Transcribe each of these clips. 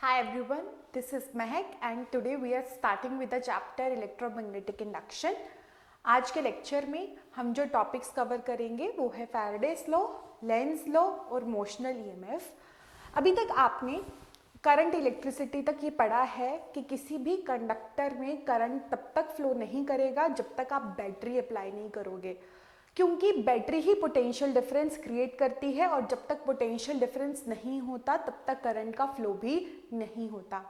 Hi everyone, this is Mehak and today we are starting with the chapter electromagnetic induction. आज के lecture में हम जो topics cover करेंगे वो है फैराडेज लॉ, लेंज लॉ और मोशनल ईएमएफ। अभी तक आपने करंट इलेक्ट्रिसिटी तक ये पढ़ा है कि किसी भी कंडक्टर में करंट तब तक फ्लो नहीं करेगा जब तक आप बैटरी अप्लाई नहीं करोगे, क्योंकि बैटरी ही पोटेंशियल डिफरेंस क्रिएट करती है और जब तक पोटेंशियल डिफरेंस नहीं होता तब तक करंट का फ्लो भी नहीं होता।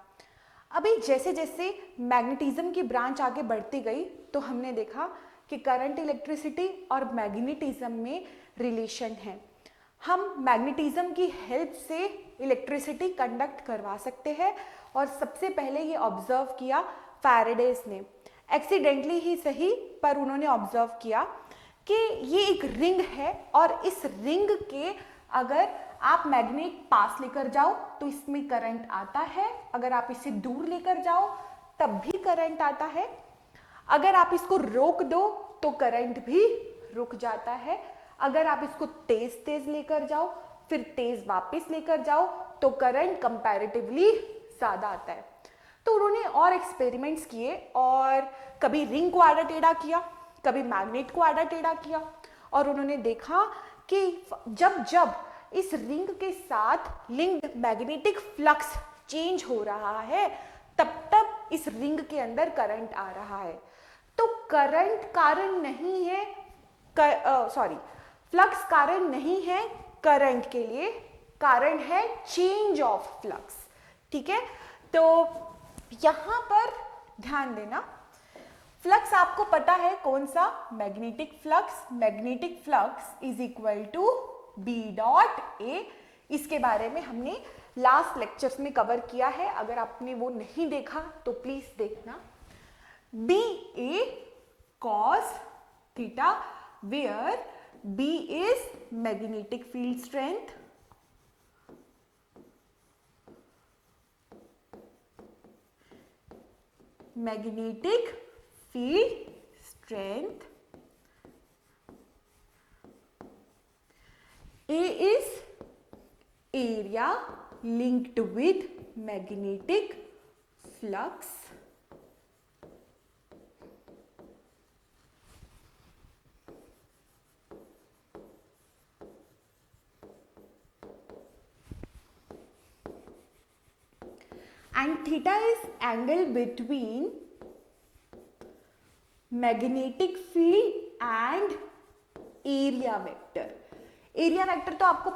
अभी जैसे जैसे मैग्नेटिज्म की ब्रांच आगे बढ़ती गई तो हमने देखा कि करंट इलेक्ट्रिसिटी और मैग्नेटिज्म में रिलेशन है। हम मैग्नेटिज्म की हेल्प से इलेक्ट्रिसिटी कंडक्ट करवा सकते हैं और सबसे पहले ये ऑब्जर्व किया फैराडेज ने, एक्सीडेंटली ही सही पर उन्होंने ऑब्जर्व किया कि ये एक रिंग है और इस रिंग के अगर आप मैग्नेट पास लेकर जाओ तो इसमें करंट आता है, अगर आप इसे दूर लेकर जाओ तब भी करंट आता है, अगर आप इसको रोक दो तो करंट भी रुक जाता है, अगर आप इसको तेज तेज लेकर जाओ फिर तेज वापस लेकर जाओ तो करंट कंपैरेटिवली ज्यादा आता है। तो उन्होंने और एक्सपेरिमेंट्स किए और कभी रिंग को आड़ा टेढ़ा किया, कभी मैग्नेट को आड़ा टेढ़ा किया और उन्होंने देखा कि जब जब इस रिंग के साथ लिंक्ड मैग्नेटिक फ्लक्स चेंज हो रहा है तब तब इस रिंग के अंदर करंट आ रहा है। तो करंट कारण नहीं है, फ्लक्स कारण नहीं है करंट के लिए, कारण है चेंज ऑफ फ्लक्स। ठीक है, तो यहां पर ध्यान देना, फ्लक्स आपको पता है कौन सा, magnetic flux is equal to B dot A. इसके बारे में हमने लास्ट लेक्चर्स में कवर किया है, अगर आपने वो नहीं देखा तो प्लीज देखना। B A cos theta where B is magnetic field strength, magnetic field strength, A is area linked with magnetic flux, and theta is angle between magnetic field and area vector. Area vector तो आपको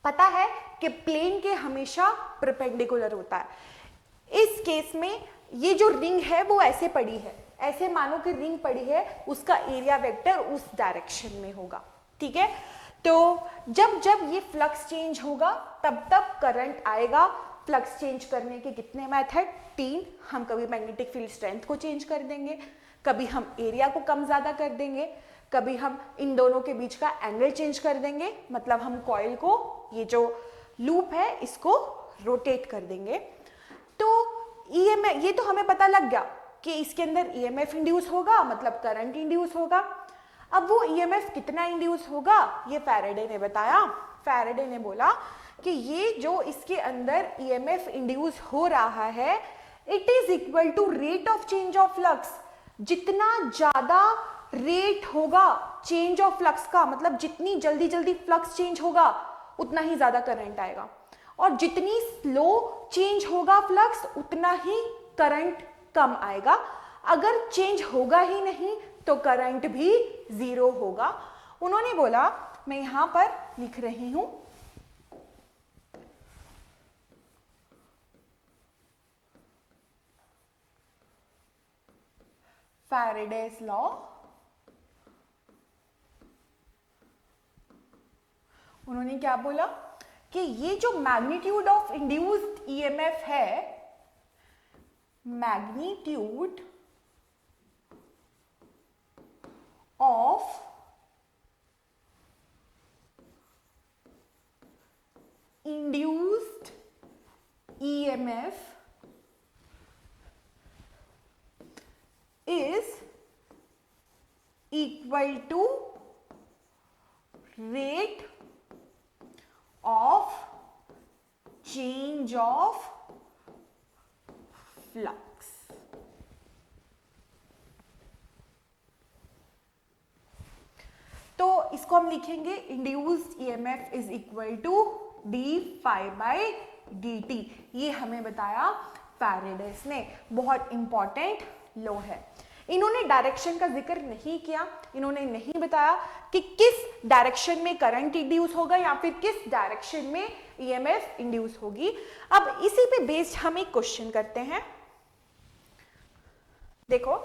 पता है कि plane के हमेशा perpendicular होता है। इस केस में ये जो रिंग है वो ऐसे पड़ी है, ऐसे मानो कि रिंग पड़ी है, उसका एरिया वेक्टर उस डायरेक्शन में होगा। ठीक है, तो जब जब ये फ्लक्स चेंज होगा तब तब करंट आएगा। फ्लक्स चेंज करने के कितने मेथड, 3। हम कभी मैग्नेटिक फील्ड स्ट्रेंथ को चेंज कर देंगे, कभी हम एरिया को कम ज्यादा कर देंगे, कभी हम इन दोनों के बीच का एंगल चेंज कर देंगे, मतलब हम कॉइल को, ये जो लूप है इसको रोटेट कर देंगे। तो ईएमएफ, ये तो हमें पता लग गया कि इसके अंदर ईएमएफ इंड्यूस होगा, मतलब करंट इंड्यूस होगा। अब वो ईएमएफ कितना इंड्यूस होगा ये फैराडे ने बताया। फैराडे ने बोला कि ये जो इसके अंदर ईएमएफ इंड्यूस हो रहा है it is equal to rate of change of flux. जितना ज्यादा रेट होगा चेंज ऑफ फ्लक्स का, मतलब जितनी जल्दी जल्दी फ्लक्स चेंज होगा उतना ही ज्यादा करंट आएगा, और जितनी स्लो चेंज होगा फ्लक्स उतना ही करंट कम आएगा। अगर चेंज होगा ही नहीं तो करंट भी जीरो होगा। उन्होंने बोला, मैं यहां पर लिख रही हूं, फैराडेज लॉ, उन्होंने क्या बोला कि ये जो मैग्नीट्यूड ऑफ इंड्यूस्ड ईएमएफ है, magnitude of induced EMF is equal to rate of change of flux. तो इसको हम लिखेंगे induced EMF is equal to d phi by d t. ये हमें बताया फैराडेस ने, बहुत इंपॉर्टेंट लॉ है। इन्होंने डायरेक्शन का जिक्र नहीं किया, इन्होंने नहीं बताया कि किस डायरेक्शन में करंट इंड्यूस होगा या फिर किस डायरेक्शन में ईएमएफ इंड्यूस होगी। अब इसी पे बेस्ड हम एक क्वेश्चन करते हैं। देखो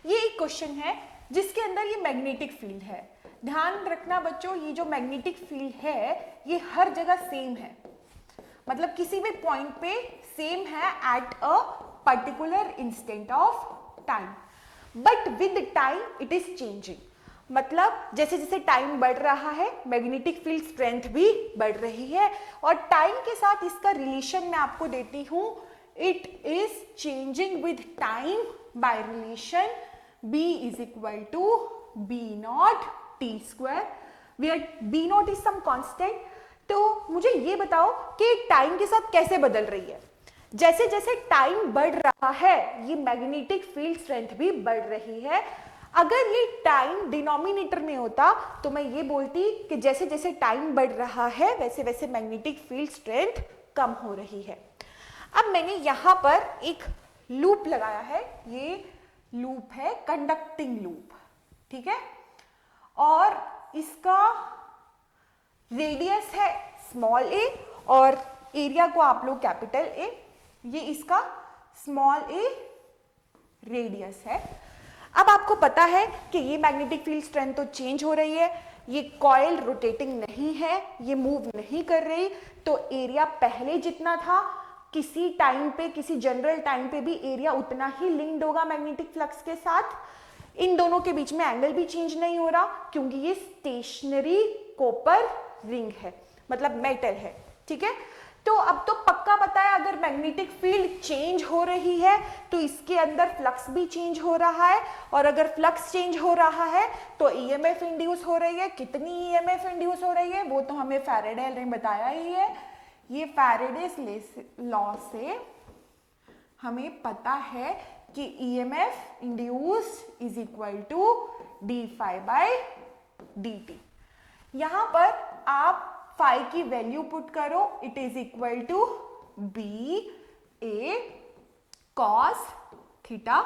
ये एक क्वेश्चन है जिसके अंदर ये मैग्नेटिक फील्ड है। ध्यान रखना बच्चों, ये जो मैग्नेटिक फील्ड है ये हर जगह सेम है, मतलब किसी भी पॉइंट पे सेम है at a particular instant of time, but with time it is changing. मतलब जैसे जैसे टाइम बढ़ रहा है मैग्नेटिक फील्ड स्ट्रेंथ भी बढ़ रही है, और टाइम के साथ इसका रिलेशन मैं आपको देती हूं, it is changing with time by relation B is equal to B naught T square, where B naught is some constant। तो मुझे ये बताओ कि टाइम के साथ कैसे बदल रही है। जैसे जैसे टाइम बढ़ रहा है ये मैग्नेटिक फील्ड स्ट्रेंथ भी बढ़ रही है। अगर ये टाइम डिनोमिनेटर में होता तो मैं ये बोलती कि जैसे जैसे टाइम बढ़ रहा है वैसे वैसे मैग्नेटिक फील्ड स्ट्रेंथ कम हो रही है। अब मैंने यहां पर एक लूप लगाया है, ये लूप है कंडक्टिंग लूप, ठीक है, और इसका रेडियस है स्मॉल ए और एरिया को आप लोग कैपिटल ए, ये इसका स्मॉल ए रेडियस है। अब आपको पता है कि ये मैग्नेटिक फील्ड स्ट्रेंथ तो चेंज हो रही है, ये कॉइल रोटेटिंग नहीं है, ये मूव नहीं कर रही, तो एरिया पहले जितना था किसी टाइम पे, किसी जनरल टाइम पे भी एरिया उतना ही लिंक्ड होगा मैग्नेटिक फ्लक्स के साथ। इन दोनों के बीच में एंगल भी चेंज नहीं हो रहा क्योंकि ये स्टेशनरी कॉपर रिंग है, मतलब मेटल है, ठीक है। तो अब तो पक्का पता है अगर मैग्नेटिक फील्ड चेंज हो रही है तो इसके अंदर फ्लक्स भी चेंज हो रहा है, और अगर फ्लक्स चेंज हो रहा है तो ईएमएफ इंड्यूस हो रही है। कितनी ईएमएफ इंड्यूस हो रही है वो तो हमें फैराडे ने बताया ही है। ये फैराडेस लॉ से हमें पता है कि EMF induced is equal to d phi by d t. यहां पर आप फाई की वैल्यू पुट करो, it is equal to B A cos theta.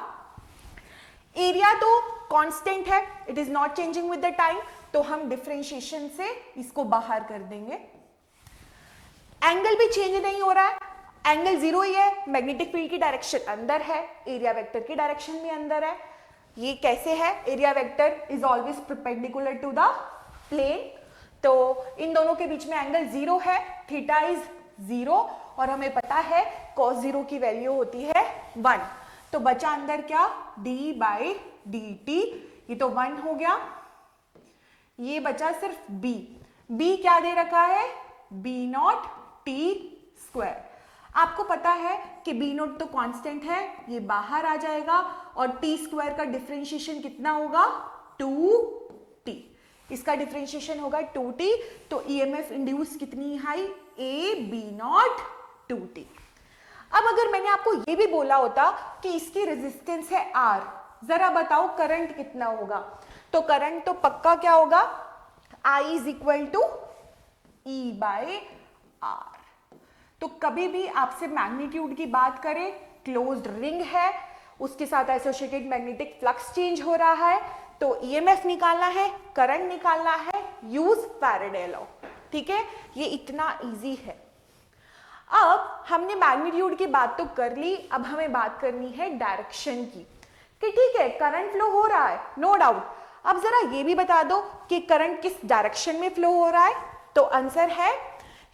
Area तो कांस्टेंट है, it is not changing with the time, तो हम डिफरेंशिएशन से इसको बाहर कर देंगे। एंगल भी चेंज नहीं हो रहा है, एंगल जीरो ही है, मैग्नेटिक फील्ड की डायरेक्शन अंदर है, एरिया वेक्टर की डायरेक्शन भी अंदर है। ये कैसे है, area vector is always perpendicular to the plane, तो इन दोनों के बीच में एंगल जीरो है, थीटा इज जीरो, और हमें पता है cos जीरो की वैल्यू होती है 1, तो बचा अंदर क्या, d बाई डी टी, ये तो 1 हो गया। ये बचा सिर्फ b क्या दे रखा है, b नॉट टी स्क्वायर। आपको पता है कि बी नोट तो कांस्टेंट है, ये बाहर आ जाएगा, और टी स्क्वायर का डिफरेंशिएशन कितना होगा, 2t, इसका डिफरेंशिएशन होगा 2t, तो ईएमएफ इंड्यूस कितनी आई, ए बी नॉट 2t। अब अगर मैंने आपको ये भी बोला होता कि इसकी रेजिस्टेंस है R, जरा बताओ करंट कितना होगा, तो करंट तो पक्का क्या होगा, I is equal to E by R। तो कभी भी आपसे मैग्नीट्यूड की बात करें, क्लोज्ड रिंग है, उसके साथ एसोसिएटेड मैग्नेटिक फ्लक्स चेंज हो रहा है, तो ईएमएफ निकालना है, करंट निकालना है, यूज फैराडे लॉ, ठीक है, ये इतना इजी है। अब हमने मैग्नीट्यूड की बात तो कर ली, अब हमें बात करनी है डायरेक्शन की, कि ठीक है करंट फ्लो हो रहा है, नो डाउट, अब जरा ये भी बता दो कि करंट किस डायरेक्शन में फ्लो हो रहा है, तो आंसर है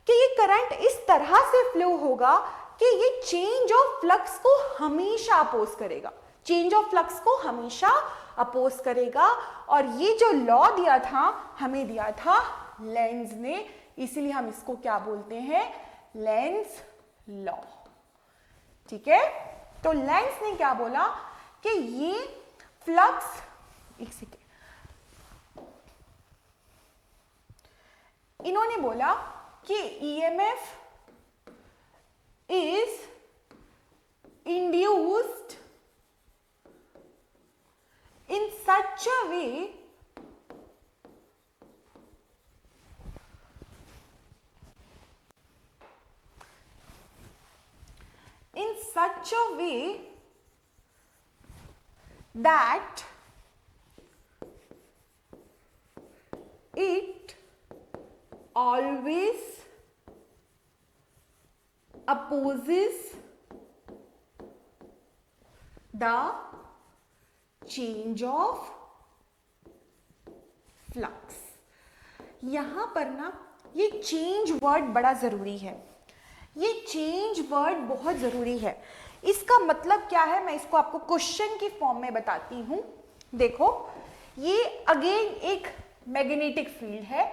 कि ये करंट इस तरह से फ्लो होगा कि ये चेंज ऑफ फ्लक्स को हमेशा अपोज करेगा, चेंज ऑफ फ्लक्स को हमेशा अपोज करेगा। और ये जो लॉ दिया था हमें दिया था लेंज ने, इसीलिए हम इसको क्या बोलते हैं, लेंज लॉ, ठीक है। तो लेंज ने क्या बोला कि ये फ्लक्स, एक सेकेंड, इन्होंने बोला कि EMF is induced in such a way that it always opposes the change of flux। यहां पर ना ये चेंज वर्ड बड़ा जरूरी है, ये चेंज वर्ड बहुत जरूरी है। इसका मतलब क्या है, मैं इसको आपको क्वेश्चन की फॉर्म में बताती हूं। देखो, ये अगेन एक मैग्नेटिक फील्ड है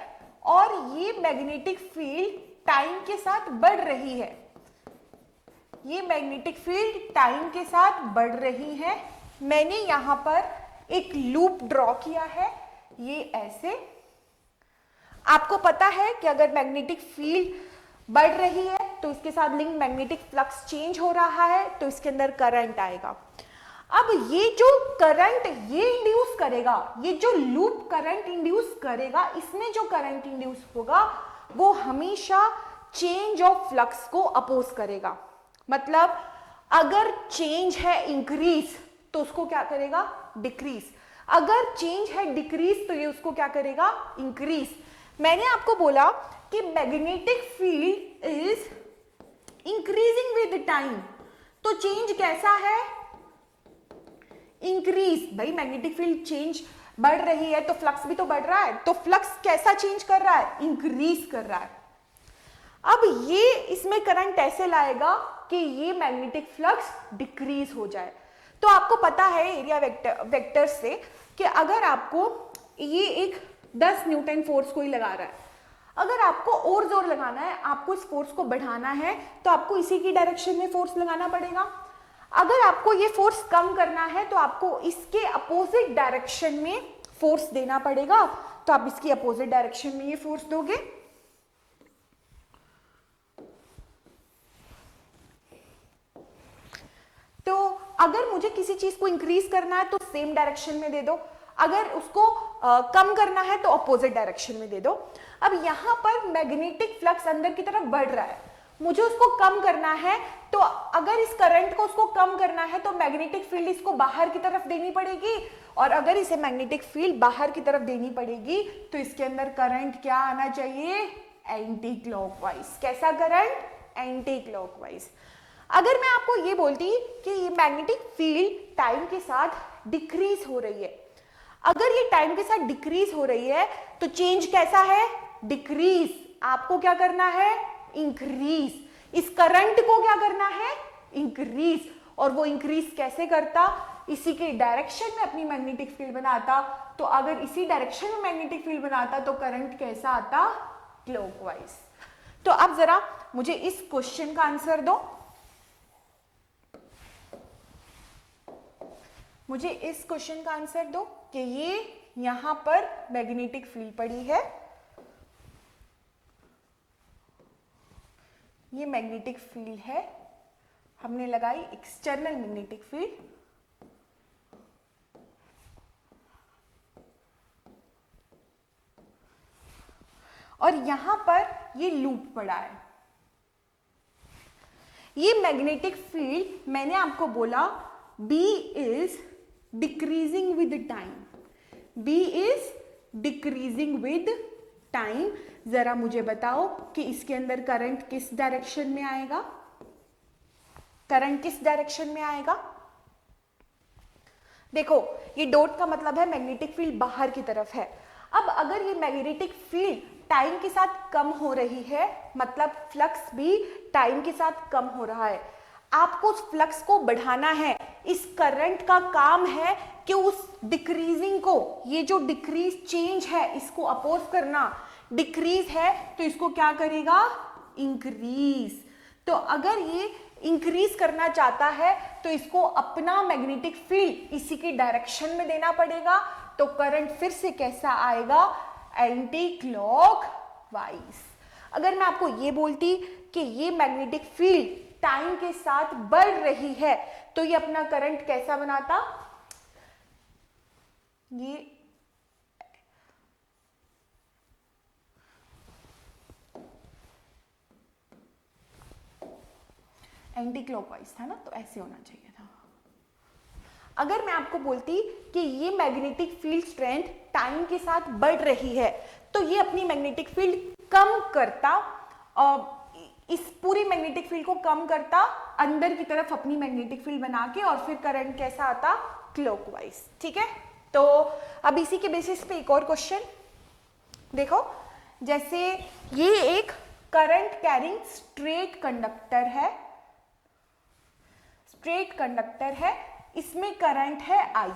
और ये मैग्नेटिक फील्ड टाइम के साथ बढ़ रही है। ये मैग्नेटिक फील्ड टाइम के साथ बढ़ रही है। मैंने यहां पर एक लूप ड्रॉ किया है, ये ऐसे। आपको पता है कि अगर मैग्नेटिक फील्ड बढ़ रही है तो इसके साथ लिंक मैग्नेटिक फ्लक्स चेंज हो रहा है, तो इसके अंदर करंट आएगा। अब ये जो करंट ये इंड्यूस करेगा, ये जो लूप करंट इंड्यूस करेगा, इसमें जो करंट इंड्यूस होगा वो हमेशा चेंज ऑफ फ्लक्स को अपोज करेगा। मतलब अगर चेंज है इंक्रीज तो उसको क्या करेगा, डिक्रीज। अगर चेंज है डिक्रीज तो ये उसको क्या करेगा, इंक्रीज। मैंने आपको बोला कि magnetic field is increasing with time, तो चेंज कैसा है, इंक्रीज। भाई मैग्नेटिक फील्ड चेंज बढ़ रही है तो फ्लक्स भी तो बढ़ रहा है, तो फ्लक्स कैसा चेंज कर रहा है, इंक्रीज कर रहा है। अब ये इसमें करंट ऐसे लाएगा कि ये मैग्नेटिक फ्लक्स डिक्रीज हो जाए। तो आपको पता है एरिया वेक्टर से कि अगर आपको ये एक 10 न्यूटन फोर्स कोई लगा रहा है, अगर आपको और जोर लगाना है, आपको इस फोर्स को बढ़ाना है, तो आपको इसी की डायरेक्शन में फोर्स लगाना पड़ेगा। अगर आपको ये फोर्स कम करना है तो आपको इसके अपोजिट डायरेक्शन में फोर्स देना पड़ेगा, तो आप इसकी अपोजिट डायरेक्शन में ये फोर्स दोगे। तो अगर मुझे किसी चीज को इंक्रीज करना है तो सेम डायरेक्शन में दे दो, अगर उसको कम करना है तो अपोजिट डायरेक्शन में दे दो। अब यहां पर मैग्नेटिक फ्लक्स अंदर की तरफ बढ़ रहा है, मुझे उसको कम करना है, तो अगर इस करंट को उसको कम करना है तो मैग्नेटिक फील्ड इसको बाहर की तरफ देनी पड़ेगी, और अगर इसे मैग्नेटिक फील्ड बाहर की तरफ देनी पड़ेगी तो इसके अंदर करंट क्या आना चाहिए, एंटी क्लॉकवाइज। कैसा करंट, एंटी क्लॉकवाइज। अगर मैं आपको ये बोलती कि ये मैग्नेटिक फील्ड टाइम के साथ डिक्रीज हो रही है, अगर ये टाइम के साथ डिक्रीज हो रही है तो चेंज कैसा है, डिक्रीज। आपको क्या करना है, इंक्रीज। इस करंट को क्या करना है, इंक्रीज। और वो इंक्रीज कैसे करता, इसी के डायरेक्शन में अपनी मैग्नेटिक फील्ड बनाता। तो अगर इसी डायरेक्शन में मैग्नेटिक फील्ड बनाता तो करंट कैसा आता, क्लॉकवाइज। तो अब जरा मुझे इस क्वेश्चन का आंसर दो। मुझे इस क्वेश्चन का आंसर दो कि ये यहां पर मैग्नेटिक फील्ड पड़ी है, ये मैग्नेटिक फील्ड है, हमने लगाई एक्सटर्नल मैग्नेटिक फील्ड, और यहां पर ये लूप पड़ा है। ये मैग्नेटिक फील्ड मैंने आपको बोला B is decreasing with time, B is decreasing with time. जरा मुझे बताओ कि इसके अंदर करंट किस डायरेक्शन में आएगा, करंट किस डायरेक्शन में आएगा। देखो ये डॉट का मतलब है मैग्नेटिक फील्ड बाहर की तरफ है। अब अगर ये मैग्नेटिक फील्ड टाइम के साथ कम हो रही है, मतलब फ्लक्स भी टाइम के साथ कम हो रहा है, आपको उस फ्लक्स को बढ़ाना है। इस करंट का काम है कि उस डिक्रीजिंग को, ये जो डिक्रीज चेंज है इसको अपोज करना। डिक्रीज है तो इसको क्या करेगा, इंक्रीज। तो अगर ये इंक्रीज करना चाहता है तो इसको अपना मैग्नेटिक फील्ड इसी की डायरेक्शन में देना पड़ेगा। तो करंट फिर से कैसा आएगा, एंटी क्लॉकवाइज। अगर मैं आपको ये बोलती कि ये मैग्नेटिक फील्ड टाइम के साथ बढ़ रही है, तो ये अपना करंट कैसा बनाता, ये एंटी क्लॉकवाइज था ना, तो ऐसे होना चाहिए था। अगर मैं आपको बोलती कि ये मैग्नेटिक फील्ड स्ट्रेंथ टाइम के साथ बढ़ रही है, तो ये अपनी मैग्नेटिक फील्ड कम करता, इस पूरी मैग्नेटिक फील्ड को कम करता, अंदर की तरफ अपनी मैग्नेटिक फील्ड बना के, और फिर करंट कैसा आता, क्लॉकवाइज। ठीक है, तो अब इसी के बेसिस पे एक और क्वेश्चन देखो। जैसे ये एक करंट कैरिंग स्ट्रेट कंडक्टर है, स्ट्रेट कंडक्टर है, इसमें करंट है I।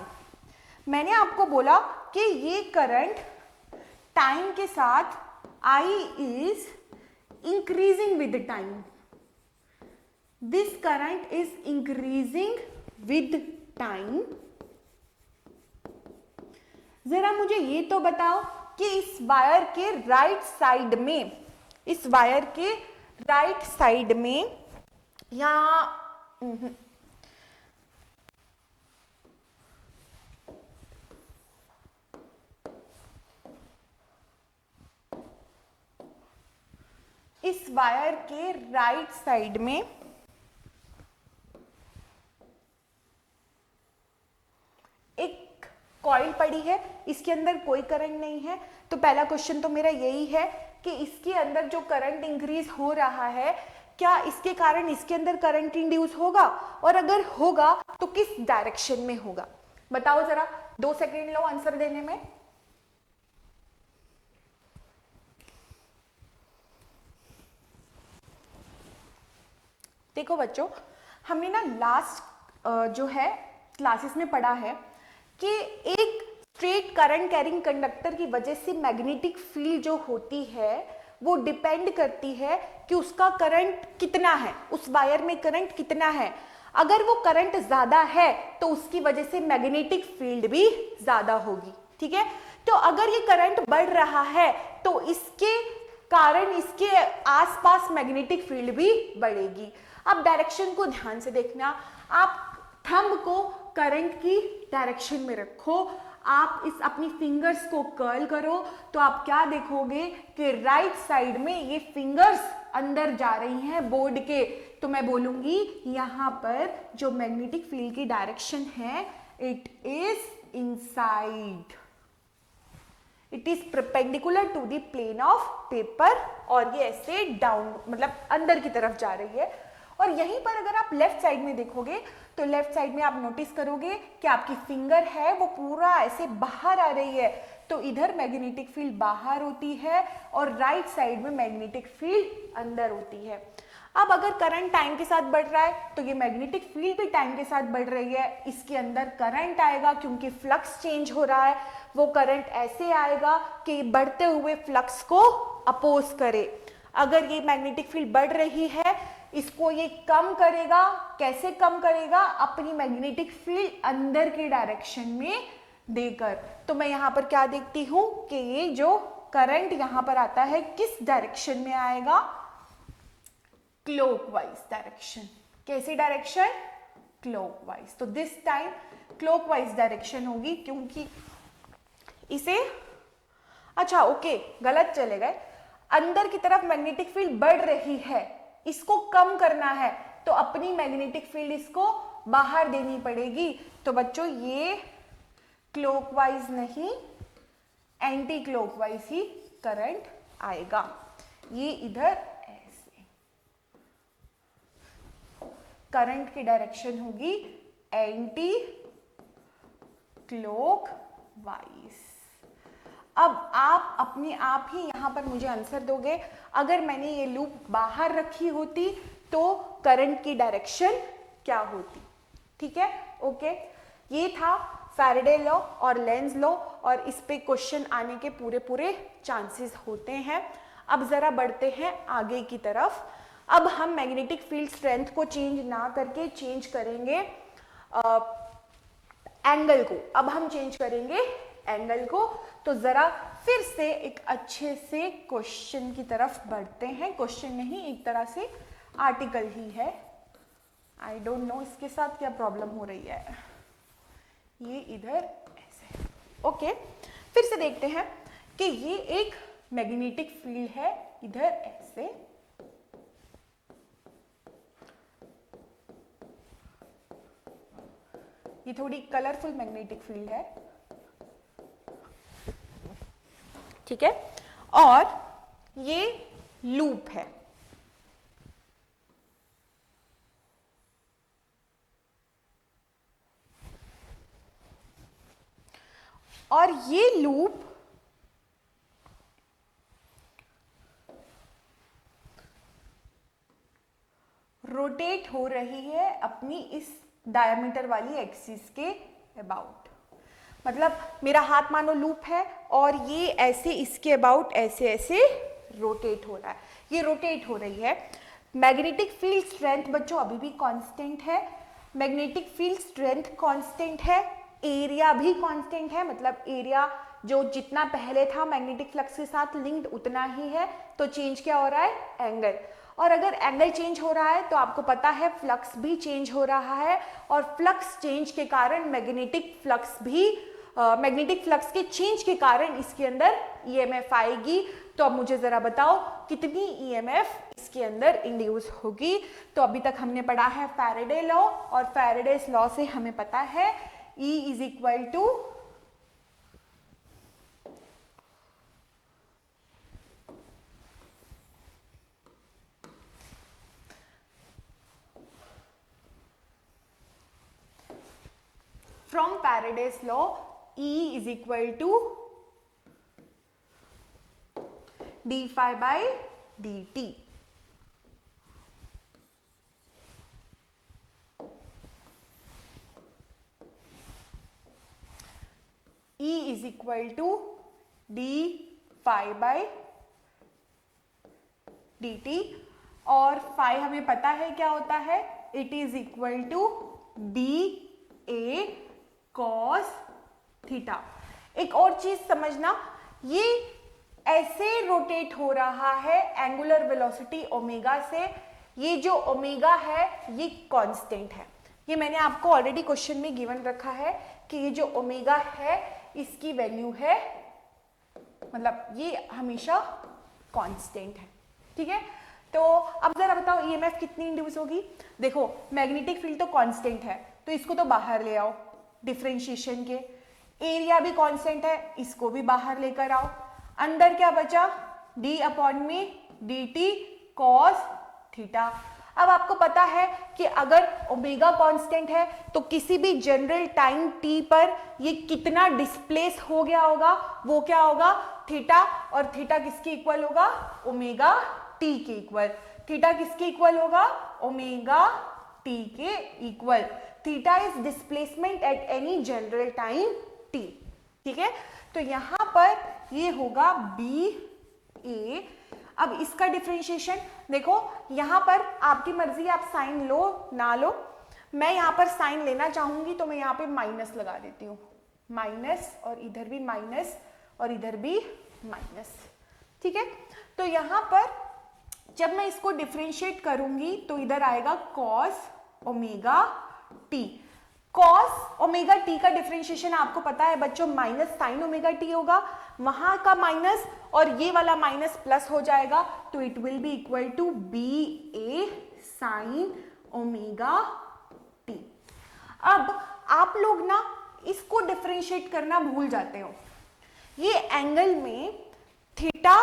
मैंने आपको बोला कि ये करंट टाइम के साथ I is increasing with time, this current is increasing with time. जरा मुझे ये तो बताओ कि इस वायर के राइट साइड में, इस वायर के राइट साइड में या इस वायर के राइट साइड में एक कॉइल पड़ी है, इसके अंदर कोई करंट नहीं है। तो पहला क्वेश्चन तो मेरा यही है कि इसके अंदर जो करंट इंक्रीज हो रहा है, क्या इसके कारण इसके अंदर करंट इंड्यूस होगा, और अगर होगा तो किस डायरेक्शन में होगा, बताओ जरा। 2 सेकेंड लो आंसर देने में। देखो बच्चों, हमने ना लास्ट जो है क्लासेस में पढ़ा है कि एक स्ट्रेट करंट कैरिंग कंडक्टर की वजह से मैग्नेटिक फील्ड जो होती है वो डिपेंड करती है कि उसका करंट कितना है, उस वायर में करंट कितना है। अगर वो करंट ज्यादा है तो उसकी वजह से मैग्नेटिक फील्ड भी ज्यादा होगी। ठीक है, तो अगर ये करंट बढ़ रहा है तो इसके कारण इसके आसपास मैग्नेटिक फील्ड भी बढ़ेगी। अब डायरेक्शन को ध्यान से देखना, आप थंब को करंट की डायरेक्शन में रखो, आप इस अपनी फिंगर्स को कर्ल करो, तो आप क्या देखोगे कि राइट साइड में ये फिंगर्स अंदर जा रही हैं बोर्ड के। तो मैं बोलूंगी यहां पर जो मैग्नेटिक फील्ड की डायरेक्शन है, it is inside, it is perpendicular to the plane of paper, और ये ऐसे डाउन मतलब अंदर की तरफ जा रही है। और यहीं पर अगर आप लेफ्ट साइड में देखोगे तो लेफ्ट साइड में आप नोटिस करोगे कि आपकी फिंगर है वो पूरा ऐसे बाहर आ रही है, तो इधर मैग्नेटिक फील्ड बाहर होती है और राइट साइड में मैग्नेटिक फील्ड अंदर होती है। अब अगर करंट टाइम के साथ बढ़ रहा है तो ये मैग्नेटिक फील्ड भी टाइम के साथ बढ़ रही है, इसके अंदर करंट आएगा क्योंकि फ्लक्स चेंज हो रहा है। वो करंट ऐसे आएगा कि बढ़ते हुए फ्लक्स को अपोज करे। अगर ये मैग्नेटिक फील्ड बढ़ रही है, इसको ये कम करेगा। कैसे कम करेगा? अपनी मैग्नेटिक फील्ड अंदर की डायरेक्शन में देकर। तो मैं यहां पर क्या देखती हूं कि ये जो करंट यहां पर आता है किस डायरेक्शन में आएगा? Clockwise direction. कैसी डायरेक्शन? क्लॉकवाइज। तो दिस टाइम क्लॉकवाइज डायरेक्शन होगी क्योंकि इसे अच्छा ओके गलत चले गए। अंदर की तरफ मैग्नेटिक फील्ड बढ़ रही है, इसको कम करना है तो अपनी मैग्नेटिक फील्ड इसको बाहर देनी पड़ेगी। तो बच्चों ये क्लॉकवाइज नहीं एंटी क्लॉकवाइज ही करंट आएगा। ये इधर ऐसे करंट की डायरेक्शन होगी एंटी क्लॉकवाइज। अब आप अपने आप ही यहां पर मुझे आंसर दोगे, अगर मैंने ये लूप बाहर रखी होती तो करंट की डायरेक्शन क्या होती? ठीक है, ओके। ये था फैराडे लॉ और लेंज लॉ, और इस पे क्वेश्चन आने के पूरे पूरे चांसेस होते हैं। अब जरा बढ़ते हैं आगे की तरफ। अब हम मैग्नेटिक फील्ड स्ट्रेंथ को चेंज ना करके चेंज करेंगे एंगल को। अब हम चेंज करेंगे एंगल को। तो जरा फिर से एक अच्छे से क्वेश्चन की तरफ बढ़ते हैं। क्वेश्चन नहीं, एक तरह से आर्टिकल ही है। आई डोंट नो इसके साथ क्या प्रॉब्लम हो रही है, ये इधर ऐसे। ओके, फिर से देखते हैं कि ये एक मैग्नेटिक फील्ड है, इधर ऐसे। ये थोड़ी कलरफुल मैग्नेटिक फील्ड है, ठीक है। और ये लूप है, और ये लूप रोटेट हो रही है अपनी इस डायमीटर वाली एक्सिस के अबाउट। मतलब मेरा हाथ मानो लूप है और ये ऐसे इसके अबाउट ऐसे ऐसे रोटेट हो रहा है, ये रोटेट हो रही है। मैग्नेटिक फील्ड स्ट्रेंथ बच्चों अभी भी कांस्टेंट है, मैग्नेटिक फील्ड स्ट्रेंथ कांस्टेंट है, एरिया भी कांस्टेंट है। मतलब एरिया जो जितना पहले था मैग्नेटिक फ्लक्स के साथ लिंक्ड उतना ही है। तो चेंज क्या हो रहा है? एंगल। और अगर एंगल चेंज हो रहा है तो आपको पता है फ्लक्स भी चेंज हो रहा है, और फ्लक्स चेंज के कारण मैग्नेटिक फ्लक्स भी मैग्नेटिक फ्लक्स के चेंज के कारण इसके अंदर ईएमएफ आएगी। तो अब मुझे जरा बताओ कितनी ईएमएफ इसके अंदर इंड्यूस होगी। तो अभी तक हमने पढ़ा है फैराडे लॉ, और फैराडेस लॉ से हमें पता है E is equal to from Faraday's law, E is equal to d phi by dt. E is equal to d phi by dt, और phi हमें पता है क्या होता है, it is equal to b a cos theta. एक और चीज समझना, ये ऐसे रोटेट हो रहा है एंगुलर वेलोसिटी ओमेगा से। ये जो ओमेगा है ये कांस्टेंट है, ये मैंने आपको ऑलरेडी क्वेश्चन में गिवन रखा है कि ये जो ओमेगा है इसकी वैल्यू है, मतलब ये हमेशा कांस्टेंट है, ठीक है। तो अब जरा बताओ ईएमएफ कितनी इंड्यूस होगी। देखो मैग्नेटिक फील्ड तो कांस्टेंट है, तो इसको तो बाहर ले आओ डिफरेंशिएशन के। एरिया भी कांस्टेंट है, इसको भी बाहर लेकर आओ। अंदर क्या बचा? d अपॉन में dt cos थीटा। अब आपको पता है कि अगर ओमेगा कांस्टेंट है तो किसी भी जनरल टाइम t पर ये कितना डिस्प्लेस हो गया होगा, वो क्या होगा? थीटा। और थीटा किसके इक्वल होगा? ओमेगा t के इक्वल। थीटा किसके इक्वल होगा? ओमेगा t के equal. Theta is displacement at any general time t, ठीक है। तो यहां पर ये होगा बी ए। अब इसका डिफरेंशिएशन देखो, यहां पर आपकी मर्जी, आप साइन लो ना लो। मैं यहां पर साइन लेना चाहूंगी तो मैं यहां पे माइनस लगा देती हूँ, माइनस, और इधर भी माइनस और इधर भी माइनस, ठीक है। तो यहां पर जब मैं इसको डिफरेंशिएट करूंगी तो इधर आएगा cos omega T. Cos omega T का डिफरेंशिएशन आपको पता है बच्चों, माइनस साइन ओमेगा टी होगा, वहां का माइनस और ये वाला माइनस प्लस हो जाएगा, तो it will be equal to B A sine omega t. अब आप लोग ना इसको डिफरेंशिएट करना भूल जाते हो। ये एंगल में थीटा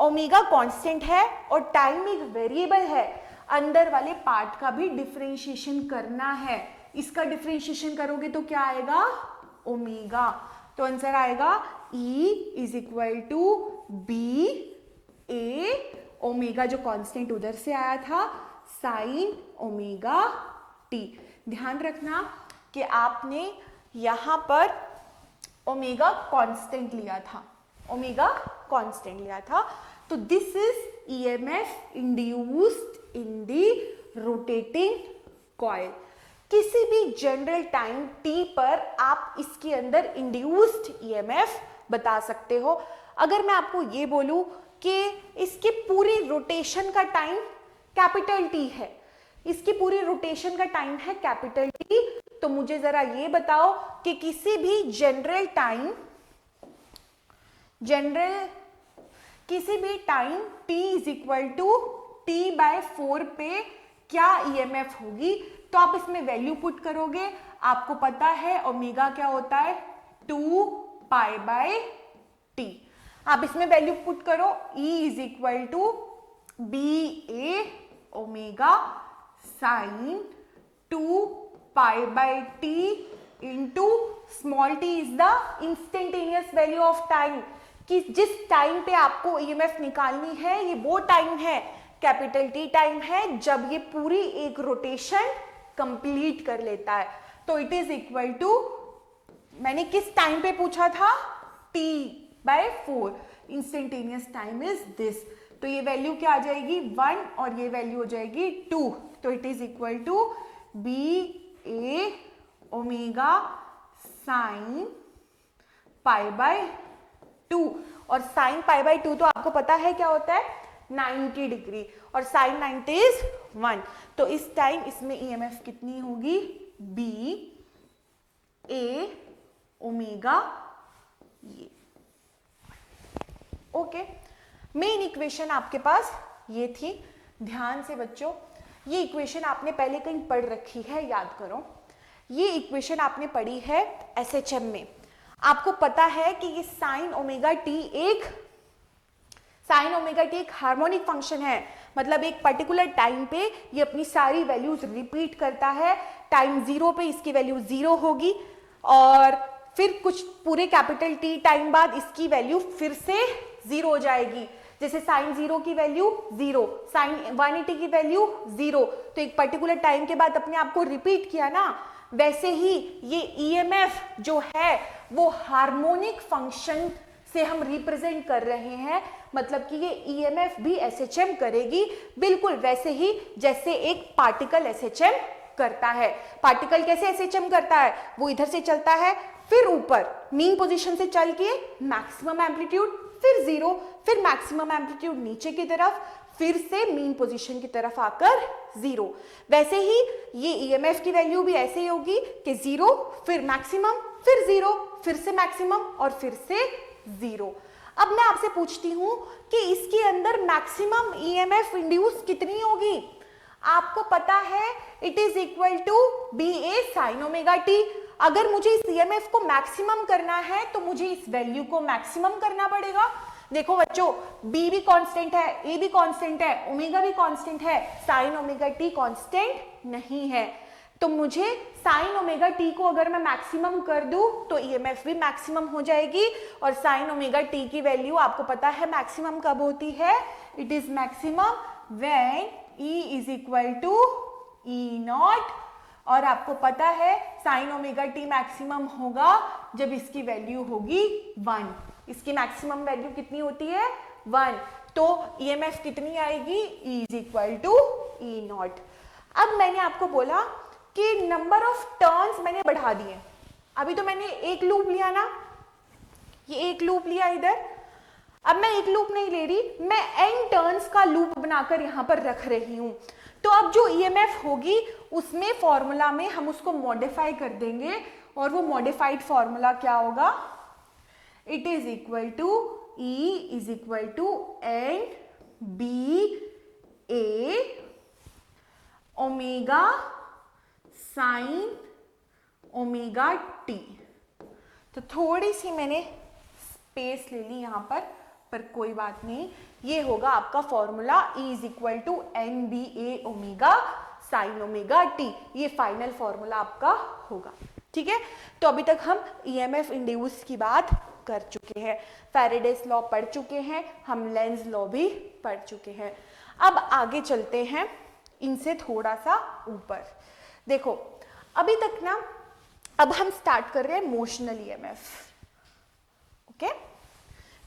ओमेगा कांस्टेंट है और टाइम एक वेरिएबल है, अंदर वाले पार्ट का भी डिफरेंशिएशन करना है। इसका डिफरेंशिएशन करोगे तो क्या आएगा? ओमेगा। तो आंसर आएगा E is equal to B A, omega जो कांस्टेंट उधर से आया था, साइन ओमेगा टी। ध्यान रखना कि आपने यहां पर ओमेगा कांस्टेंट लिया था, ओमेगा कांस्टेंट लिया था। तो this is EMF induced in the rotating coil. किसी भी जनरल टाइम t पर आप इसके अंदर इंड्यूस्ड ईएमएफ बता सकते हो। अगर मैं आपको ये बोलूं कि इसके पूरी रोटेशन का टाइम कैपिटल T है, इसकी पूरी रोटेशन का टाइम है कैपिटल T, तो मुझे जरा ये बताओ कि किसी भी general time t is equal to T/4 पे क्या ईएमएफ होगी। तो आप इसमें वैल्यू पुट करोगे, आपको पता है ओमेगा क्या होता है 2π/T। आप इसमें वैल्यू पुट करो, E is equal to BA omega sine 2π/T into small t is the instantaneous value of time, कि जिस टाइम पे आपको ईएमएफ निकालनी है ये वो टाइम है, कैपिटल T टाइम है, जब ये पूरी एक रोटेशन कंप्लीट कर लेता है। तो इट इज इक्वल टू, मैंने किस टाइम पे पूछा था, T/4, instantaneous time is this. तो ये वैल्यू क्या आ जाएगी 1 और ये वैल्यू हो जाएगी 2। तो it is equal to BA omega sine π/2, और साइन π/2 तो आपको पता है क्या होता है 90 डिग्री, और साइन 90 इज 1। तो इस टाइम इसमें ईएमएफ कितनी होगी BA ओमेगा ये। ओके, मेन इक्वेशन आपके पास ये थी। ध्यान से बच्चों, ये इक्वेशन आपने पहले कहीं पढ़ रखी है, याद करो। ये इक्वेशन आपने पढ़ी है एसएचएम में। आपको पता है कि ये साइन ओमेगा टी एक हार्मोनिक फंक्शन है, मतलब एक पर्टिकुलर टाइम पे ये अपनी सारी वैल्यूज रिपीट करता है। टाइम 0 पे इसकी वैल्यू 0 होगी, और फिर कुछ पूरे कैपिटल T टाइम बाद इसकी वैल्यू फिर से 0 हो जाएगी। जैसे साइन 0 की वैल्यू 0, साइन 180 की वैल्यू 0, तो एक पर्टिकुलर टाइम के बाद अपने आप को रिपीट किया ना, वैसे ही ये ईएमएफ जो है वो हार्मोनिक फंक्शन से हम रिप्रेजेंट कर रहे हैं, मतलब कि ये ईएमएफ भी एसएचएम करेगी बिल्कुल वैसे ही जैसे एक पार्टिकल एसएचएम करता है। पार्टिकल कैसे एसएचएम करता है, वो इधर से चलता है, फिर ऊपर मीन पोजीशन से चल के मैक्सिमम एम्पलीट्यूड, फिर 0, फिर मैक्सिमम एम्पलीट्यूड नीचे की तरफ, फिर से मीन पोजीशन की तरफ आकर 0। वैसे ही ये ईएमएफ की वैल्यू भी ऐसे ही होगी कि 0, फिर मैक्सिमम, फिर 0, फिर से मैक्सिमम और फिर से 0। अब मैं आपसे पूछती हूं कि इसके अंदर मैक्सिमम ईएमएफ इंड्यूस कितनी होगी। आपको पता है it is equal to BA sine omega T। अगर मुझे इस ईएमएफ को मैक्सिमम करना है तो मुझे इस वैल्यू को मैक्सिमम करना पड़ेगा। देखो बच्चों, B भी कांस्टेंट है, A भी कांस्टेंट है, ओमेगा भी कांस्टेंट है, साइन ओमेगा T कांस्टेंट नहीं है। तो मुझे साइन ओमेगा T को अगर मैं मैक्सिमम कर दूं तो ईएमएफ भी मैक्सिमम हो जाएगी। और साइन ओमेगा T की वैल्यू आपको पता है मैक्सिमम कब होती है, it is maximum when E is equal to E0। और आपको पता है साइन ओमेगा T मैक्सिमम होगा जब इसकी वैल्यू होगी 1। इसकी मैक्सिमम वैल्यू कितनी होती है 1, तो ईएमएफ कितनी आएगी E is equal to E0। अब मैंने आपको बोला कि नंबर ऑफ टर्न्स मैंने बढ़ा दिए। अभी तो मैंने एक लूप लिया ना, ये एक लूप लिया इधर। अब मैं एक लूप नहीं ले रही, मैं n टर्न्स का लूप बनाकर यहां पर रख रही हूं। तो अब जो ईएमएफ होगी उसमें फॉर्मूला में हम उसको मॉडिफाई कर देंगे, और वो मॉडिफाइड फॉर्मूला क्या होगा, it is equal to E is equal to NBA omega sine omega T। तो थोड़ी सी मैंने स्पेस ले ली यहां पर कोई बात नहीं। ये होगा आपका formula E is equal to NBA omega sine omega T। ये फाइनल फॉर्मूला आपका होगा, ठीक है। तो अभी तक हम ईएमएफ इंड्यूस की बात कर चुके हैं, फैराडेस लॉ पढ़ चुके हैं, हम लेंज लॉ भी पढ़ चुके हैं। अब आगे चलते हैं इनसे थोड़ा सा ऊपर। देखो अभी तक ना, अब हम स्टार्ट कर रहे हैं motional EMF. Okay,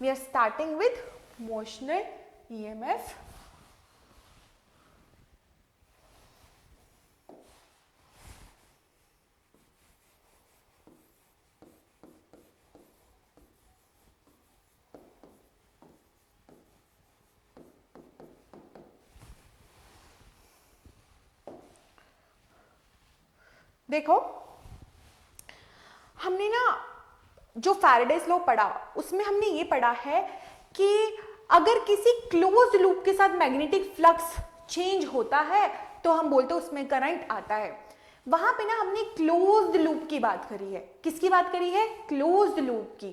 we are starting with motional EMF. देखो हमने ना जो फैराडेज लॉ पढ़ा उसमें हमने ये पढ़ा है कि अगर किसी क्लोज लूप के साथ मैग्नेटिक फ्लक्स चेंज होता है तो हम बोलते हैं उसमें करंट आता है। वहां पे ना हमने क्लोज्ड लूप की बात करी है। किसकी बात करी है? क्लोज्ड लूप की।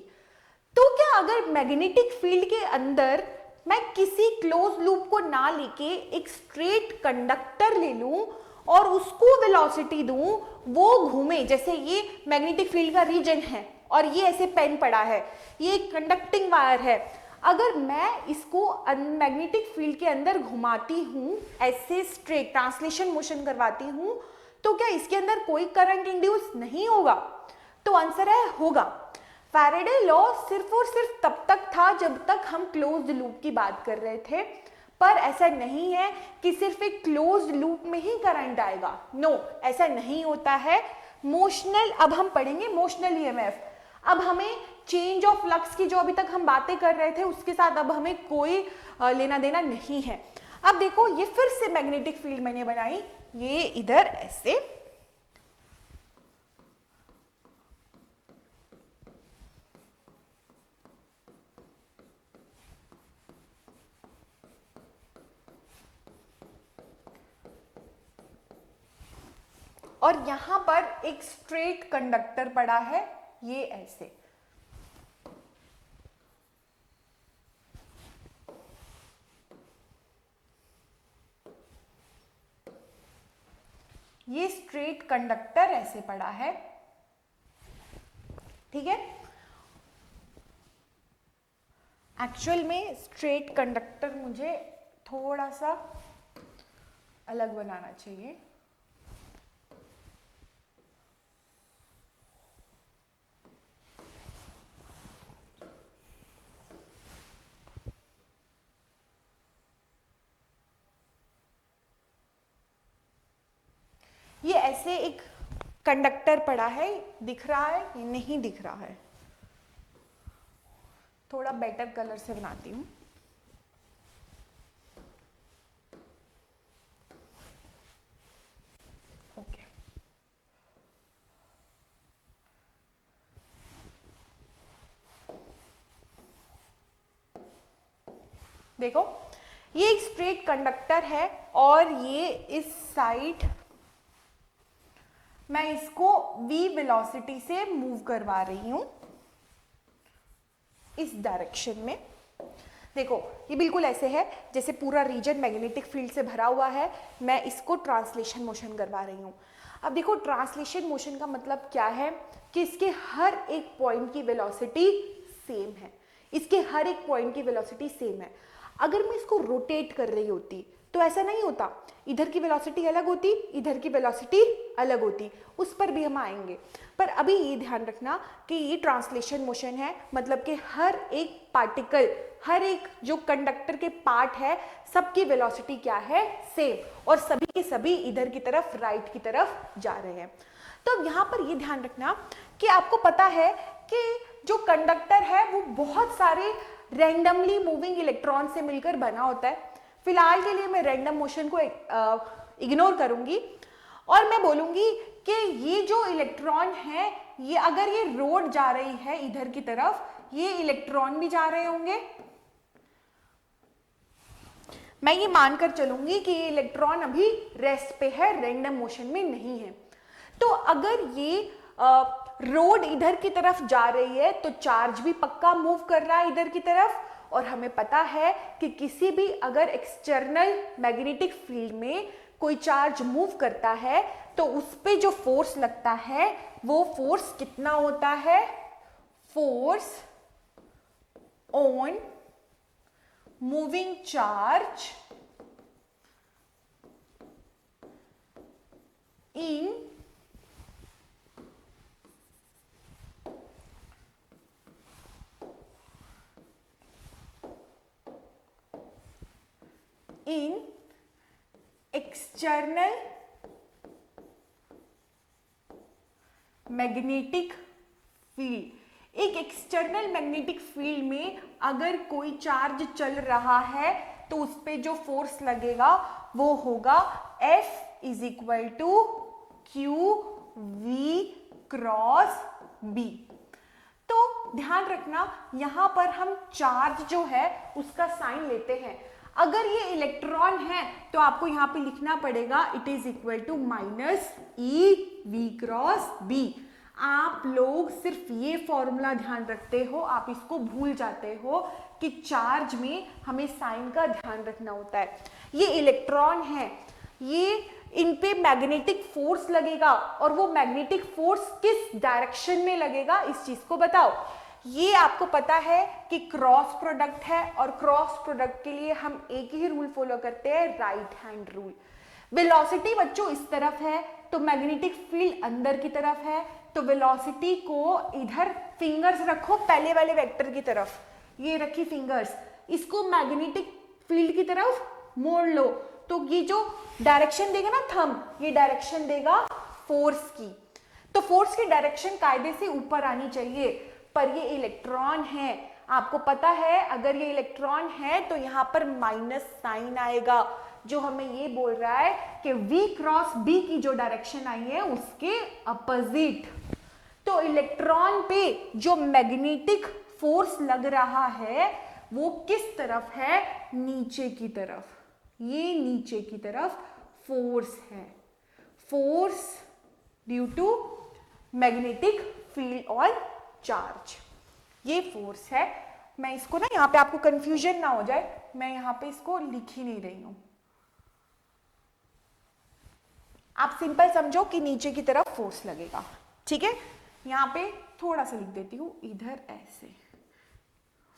तो क्या अगर मैग्नेटिक फील्ड के अंदर मैं किसी क्लोज लूप को ना लेके एक स्ट्रेट कंडक्टर ले लूं और उसको वेलोसिटी दूं, वो घूमे, जैसे ये मैग्नेटिक फील्ड का रीजन है और ये ऐसे पेन पड़ा है, ये एक कंडक्टिंग वायर है, अगर मैं इसको मैग्नेटिक फील्ड के अंदर घुमाती हूं, ऐसे स्ट्रेट ट्रांसलेशन मोशन करवाती हूं, तो क्या इसके अंदर कोई करंट इंड्यूस नहीं होगा? तो आंसर है होगा। फैराडे लॉ सिर्फ और सिर्फ तब तक था जब तक हम क्लोज्ड लूप की बात कर रहे थे, पर ऐसा नहीं है कि सिर्फ एक क्लोज्ड लूप में ही करंट आएगा। नो, ऐसा नहीं होता है। मोशनल, अब हम पढ़ेंगे मोशनल ईएमएफ। अब हमें चेंज ऑफ फ्लक्स की जो अभी तक हम बातें कर रहे थे उसके साथ अब हमें कोई लेना देना नहीं है। अब देखो ये फिर से मैग्नेटिक फील्ड मैंने बनाई, ये इधर ऐसे, और यहां पर एक स्ट्रेट कंडक्टर पड़ा है, ये ऐसे। ये स्ट्रेट कंडक्टर ऐसे पड़ा है, ठीक है। एक्चुअल में स्ट्रेट कंडक्टर मुझे थोड़ा सा अलग बनाना चाहिए। ये ऐसे एक कंडक्टर पड़ा है, दिख रहा है? ये नहीं दिख रहा है, थोड़ा बेटर कलर से बनाती हूं। ओके, देखो ये एक स्ट्रेट कंडक्टर है और ये इस साइड मैं इसको v वेलोसिटी से मूव करवा रही हूं इस डायरेक्शन में। देखो ये बिल्कुल ऐसे है जैसे पूरा रीजन मैग्नेटिक फील्ड से भरा हुआ है, मैं इसको ट्रांसलेशन मोशन करवा रही हूं। अब देखो ट्रांसलेशन मोशन का मतलब क्या है कि इसके हर एक पॉइंट की वेलोसिटी सेम है, इसके हर एक पॉइंट की वेलोसिटी सेम है। अगर मैं इसको रोटेट कर रही होती तो ऐसा नहीं होता, इधर की वेलोसिटी अलग होती, इधर की वेलोसिटी अलग होती, उस पर भी हम आएंगे। पर अभी ये ध्यान रखना कि ये ट्रांसलेशन मोशन है, मतलब कि हर एक पार्टिकल, हर एक जो कंडक्टर के पार्ट है, सबकी वेलोसिटी क्या है? सेम, और सभी के सभी इधर की तरफ, राइट की तरफ जा रहे हैं। तो यहाँ पर ये ध्यान रखना कि आपको पता है कि जो कंडक्टर है वो बहुत सारे रैंडमली मूविंग इलेक्ट्रॉन से मिलकर बना होता है। फिलहाल के लिए मैं रैंडम मोशन को इग्नोर करूंगी और मैं बोलूंगी कि ये जो इलेक्ट्रॉन है, ये अगर ये रोड जा रही है इधर की तरफ, ये इलेक्ट्रॉन भी जा रहे होंगे। मैं ये मानकर चलूंगी कि ये इलेक्ट्रॉन अभी रेस्ट पे है, रैंडम मोशन में नहीं है। तो अगर ये रोड इधर की तरफ जा रही है तो चार्ज भी पक्का मूव कर रहा है इधर की तरफ, और हमें पता है कि किसी भी अगर एक्सटर्नल मैग्नेटिक फील्ड में कोई चार्ज मूव करता है तो उस पे जो फोर्स लगता है वो फोर्स कितना होता है? Force on moving charge in external magnetic field. एक एक्सटर्नल मैग्नेटिक फील्ड में अगर कोई चार्ज चल रहा है तो उस पे जो फोर्स लगेगा वो होगा F is equal to Q V cross B। तो ध्यान रखना यहां पर हम चार्ज जो है उसका साइन लेते हैं। अगर ये इलेक्ट्रॉन है तो आपको यहां पे लिखना पड़ेगा it is equal to minus E V cross B. आप लोग सिर्फ ये फॉर्मूला ध्यान रखते हो, आप इसको भूल जाते हो कि चार्ज में हमें साइन का ध्यान रखना होता है। ये इलेक्ट्रॉन है, ये इन पे मैग्नेटिक फोर्स लगेगा और वो मैग्नेटिक फोर्स किस डायरेक्शन में लगेगा इस चीज को बताओ। ये आपको पता है कि क्रॉस प्रोडक्ट है और क्रॉस प्रोडक्ट के लिए हम एक ही रूल फॉलो करते हैं, राइट हैंड रूल। वेलोसिटी बच्चों इस तरफ है तो मैग्नेटिक फील्ड अंदर की तरफ है, तो वेलोसिटी को इधर फिंगर्स रखो पहले वाले वेक्टर की तरफ, ये रखी फिंगर्स, इसको मैग्नेटिक फील्ड की तरफ मोड़ लो तो ये जो डायरेक्शन देगा ना थंब, ये डायरेक्शन देगा फोर्स की। तो फोर्स की डायरेक्शन कायदे से ऊपर आनी चाहिए, पर ये इलेक्ट्रॉन है, आपको पता है अगर ये इलेक्ट्रॉन है तो यहां पर माइनस साइन आएगा, जो हमें ये बोल रहा है कि V क्रॉस B की जो डायरेक्शन आई है उसके अपोजिट। तो इलेक्ट्रॉन पे जो मैग्नेटिक फोर्स लग रहा है वो किस तरफ है, नीचे की तरफ। ये नीचे की तरफ फोर्स है, force due to magnetic field और चार्ज, ये फोर्स है। मैं इसको ना यहाँ पे आपको कंफ्यूजन ना हो जाए, मैं यहाँ पे इसको लिख ही नहीं रही हूं, आप सिंपल समझो कि नीचे की तरफ फोर्स लगेगा, ठीक है। यहाँ पे थोड़ा सा लिख देती हूं, इधर ऐसे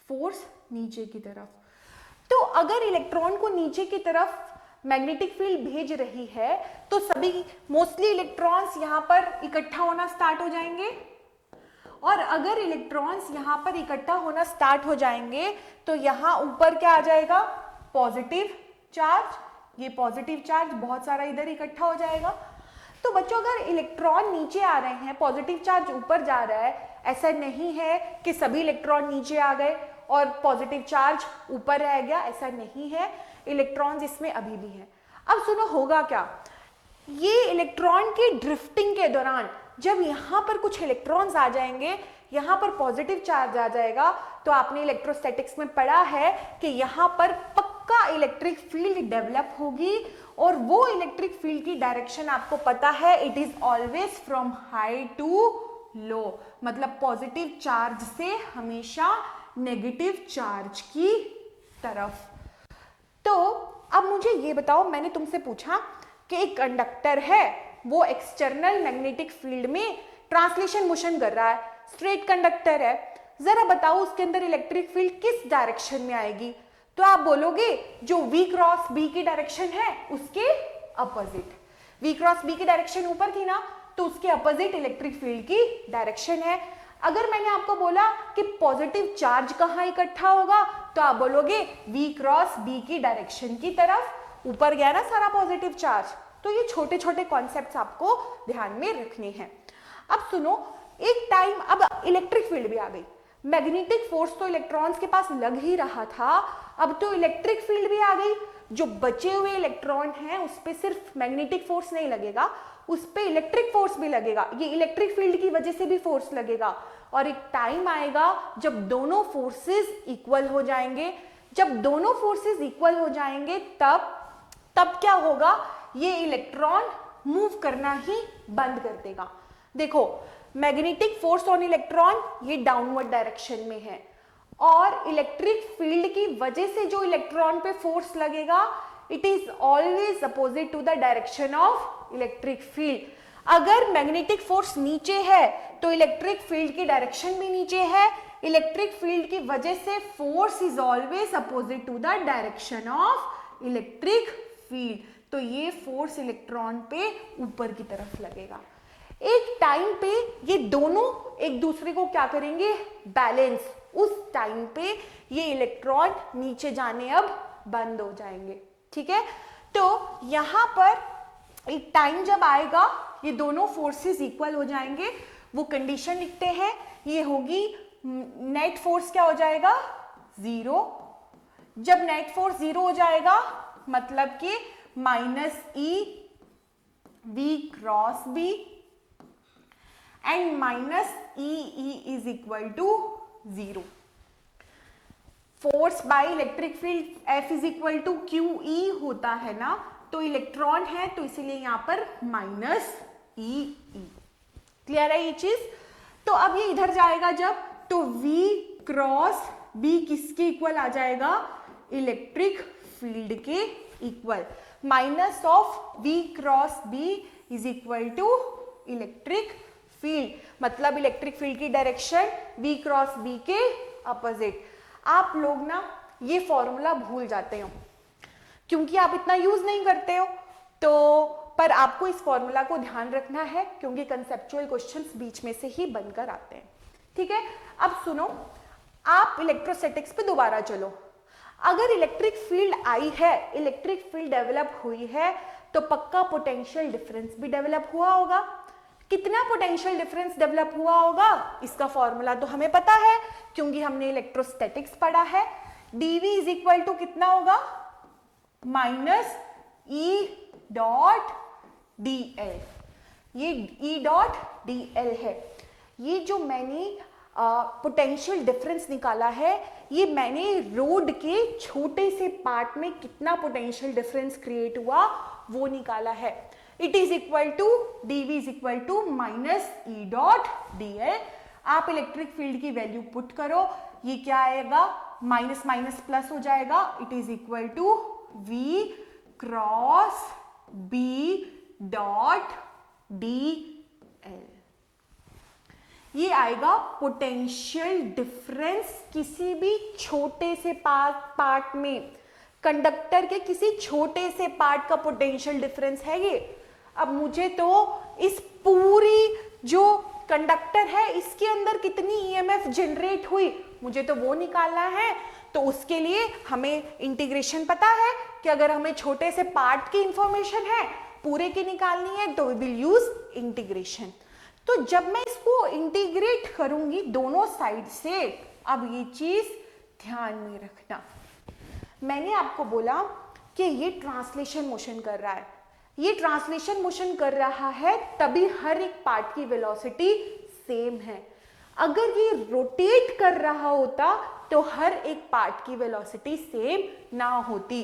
फोर्स नीचे की तरफ। तो अगर इलेक्ट्रॉन को नीचे की तरफ मैग्नेटिक फील्ड भेज रही है तो सभी मोस्टली इलेक्ट्रॉन्स यहां पर इकट्ठा होना स्टार्ट हो जाएंगे, और अगर इलेक्ट्रॉन्स यहां पर इकट्ठा होना स्टार्ट हो जाएंगे तो यहां ऊपर क्या आ जाएगा, पॉजिटिव चार्ज। ये पॉजिटिव चार्ज बहुत सारा इधर इकट्ठा हो जाएगा। तो बच्चों अगर इलेक्ट्रॉन नीचे आ रहे हैं, पॉजिटिव चार्ज ऊपर जा रहा है, ऐसा नहीं है कि सभी इलेक्ट्रॉन नीचे आ गए और पॉजिटिव चार्ज ऊपर रह गया, ऐसा नहीं है, इलेक्ट्रॉन्स इसमें अभी भी हैं। अब सुनो होगा क्या, ये इलेक्ट्रॉन की ड्रिफ्टिंग के दौरान जब यहां पर कुछ इलेक्ट्रॉन्स आ जाएंगे, यहां पर पॉजिटिव चार्ज आ जाएगा, तो आपने इलेक्ट्रोस्टैटिक्स में पढ़ा है कि यहां पर पक्का इलेक्ट्रिक फील्ड डेवलप होगी, और वो इलेक्ट्रिक फील्ड की डायरेक्शन आपको पता है, it is always from high to low, मतलब पॉजिटिव चार्ज से हमेशा नेगेटिव चार्ज की तरफ। तो अब मुझे ये बताओ, मैंने तुमसे पूछा कि एक कंडक्टर है, वो एक्सटर्नल मैग्नेटिक फील्ड में ट्रांसलेशन मोशन कर रहा है, स्ट्रेट कंडक्टर है, जरा बताओ उसके अंदर इलेक्ट्रिक फील्ड किस डायरेक्शन में आएगी। तो आप बोलोगे जो V क्रॉस B की डायरेक्शन है उसके अपोजिट। V क्रॉस B की डायरेक्शन ऊपर थी ना, तो उसके अपोजिट इलेक्ट्रिक फील्ड की डायरेक्शन है। अगर मैंने आपको बोला कि पॉजिटिव चार्ज कहां इकट्ठा होगा, तो आप बोलोगे V क्रॉस B की डायरेक्शन की तरफ, ऊपर गया ना सारा पॉजिटिव चार्ज। तो ये छोटे छोटे कॉन्सेप्ट्स आपको ध्यान में रखने हैं। अब सुनो, एक टाइम अब इलेक्ट्रिक फील्ड भी आ गई, मैग्नेटिक फोर्स तो इलेक्ट्रॉन्स के पास लग ही रहा था, अब तो इलेक्ट्रिक फील्ड भी आ गई। जो बचे हुए इलेक्ट्रॉन हैं उस पे सिर्फ मैग्नेटिक फोर्स नहीं लगेगा, उस पे इलेक्ट्रिक फोर्स भी लगेगा, ये इलेक्ट्रिक फील्ड की वजह से भी फोर्स लगेगा। और एक टाइम आएगा जब दोनों फोर्सेस इक्वल हो जाएंगे, जब दोनों फोर्सेस इक्वल हो जाएंगे तब क्या होगा, ये इलेक्ट्रॉन मूव करना ही बंद कर देगा। देखो मैग्नेटिक फोर्स ऑन इलेक्ट्रॉन ये डाउनवर्ड डायरेक्शन में है, और इलेक्ट्रिक फील्ड की वजह से जो इलेक्ट्रॉन पे फोर्स लगेगा it is always opposite to the direction of electric field. अगर मैग्नेटिक फोर्स नीचे है तो इलेक्ट्रिक फील्ड की डायरेक्शन भी नीचे है, इलेक्ट्रिक फील्ड की वजह से force is always opposite to the direction of electric field. तो ये फोर्स इलेक्ट्रॉन पे ऊपर की तरफ लगेगा। एक टाइम पे ये दोनों एक दूसरे को क्या करेंगे, बैलेंस, उस टाइम पे ये इलेक्ट्रॉन नीचे जाने अब बंद हो जाएंगे, ठीक है। तो यहां पर एक टाइम जब आएगा ये दोनों फोर्सेस इक्वल हो जाएंगे, वो कंडीशन लिखते हैं, ये होगी नेट फोर्स क्या हो जाएगा, जीरो। जब नेट फोर्स जीरो हो जाएगा मतलब कि minus E V cross B and minus E is equal to 0। Force by electric field F is equal to QE होता है ना, तो इलेक्ट्रॉन है तो इसीलिए यहां पर माइनस ई। क्लियर है ये चीज? तो अब ये इधर जाएगा जब, तो V क्रॉस B किसके इक्वल आ जाएगा? इलेक्ट्रिक फील्ड के equal. Minus of V cross B is equal to electric field, मतलब इलेक्ट्रिक फील्ड की डायरेक्शन V क्रॉस B के अपोजिट। आप लोग ना ये फॉर्मूला भूल जाते हो क्योंकि आप इतना यूज नहीं करते हो, तो पर आपको इस फॉर्मूला को ध्यान रखना है क्योंकि कंसेप्चुअल क्वेश्चंस बीच में से ही बनकर आते हैं। ठीक है, अब सुनो, आप इलेक्ट्रोस्टैटिक्स पे दोबारा चलो। अगर इलेक्ट्रिक फील्ड आई है, इलेक्ट्रिक फील्ड डेवलप हुई है, तो पक्का पोटेंशियल डिफरेंस भी डेवलप हुआ होगा। कितना पोटेंशियल डिफरेंस डेवलप हुआ होगा इसका फॉर्मूला तो हमें पता है क्योंकि हमने इलेक्ट्रोस्टैटिक्स पढ़ा है। dV इज इक्वल टू कितना होगा? Minus E dot dl। ये E डॉट dl है। ये जो मैंने पोटेंशियल डिफरेंस निकाला है, ये मैंने रोड के छोटे से पार्ट में कितना पोटेंशियल डिफरेंस क्रिएट हुआ वो निकाला है। It is equal to dV is equal to minus E dot dl। आप इलेक्ट्रिक फील्ड की वैल्यू पुट करो, ये क्या आएगा? माइनस माइनस प्लस हो जाएगा। It is equal to V cross B dot dl। ये आएगा पोटेंशियल डिफरेंस किसी भी छोटे से पार्ट में, कंडक्टर के किसी छोटे से पार्ट का पोटेंशियल डिफरेंस है ये। अब मुझे तो इस पूरी जो कंडक्टर है इसके अंदर कितनी ईएमएफ जनरेट हुई मुझे तो वो निकालना है। तो उसके लिए हमें इंटीग्रेशन पता है कि अगर हमें छोटे से पार्ट की इंफॉर्मेशन है पूरे की निकालनी है तो वी विल यूज इंटीग्रेशन। तो जब मैं इसको इंटीग्रेट करूंगी दोनों साइड से, अब ये चीज ध्यान में रखना, मैंने आपको बोला कि ये ट्रांसलेशन मोशन कर रहा है। ये ट्रांसलेशन मोशन कर रहा है तभी हर एक पार्ट की वेलोसिटी सेम है। अगर ये रोटेट कर रहा होता तो हर एक पार्ट की वेलोसिटी सेम ना होती।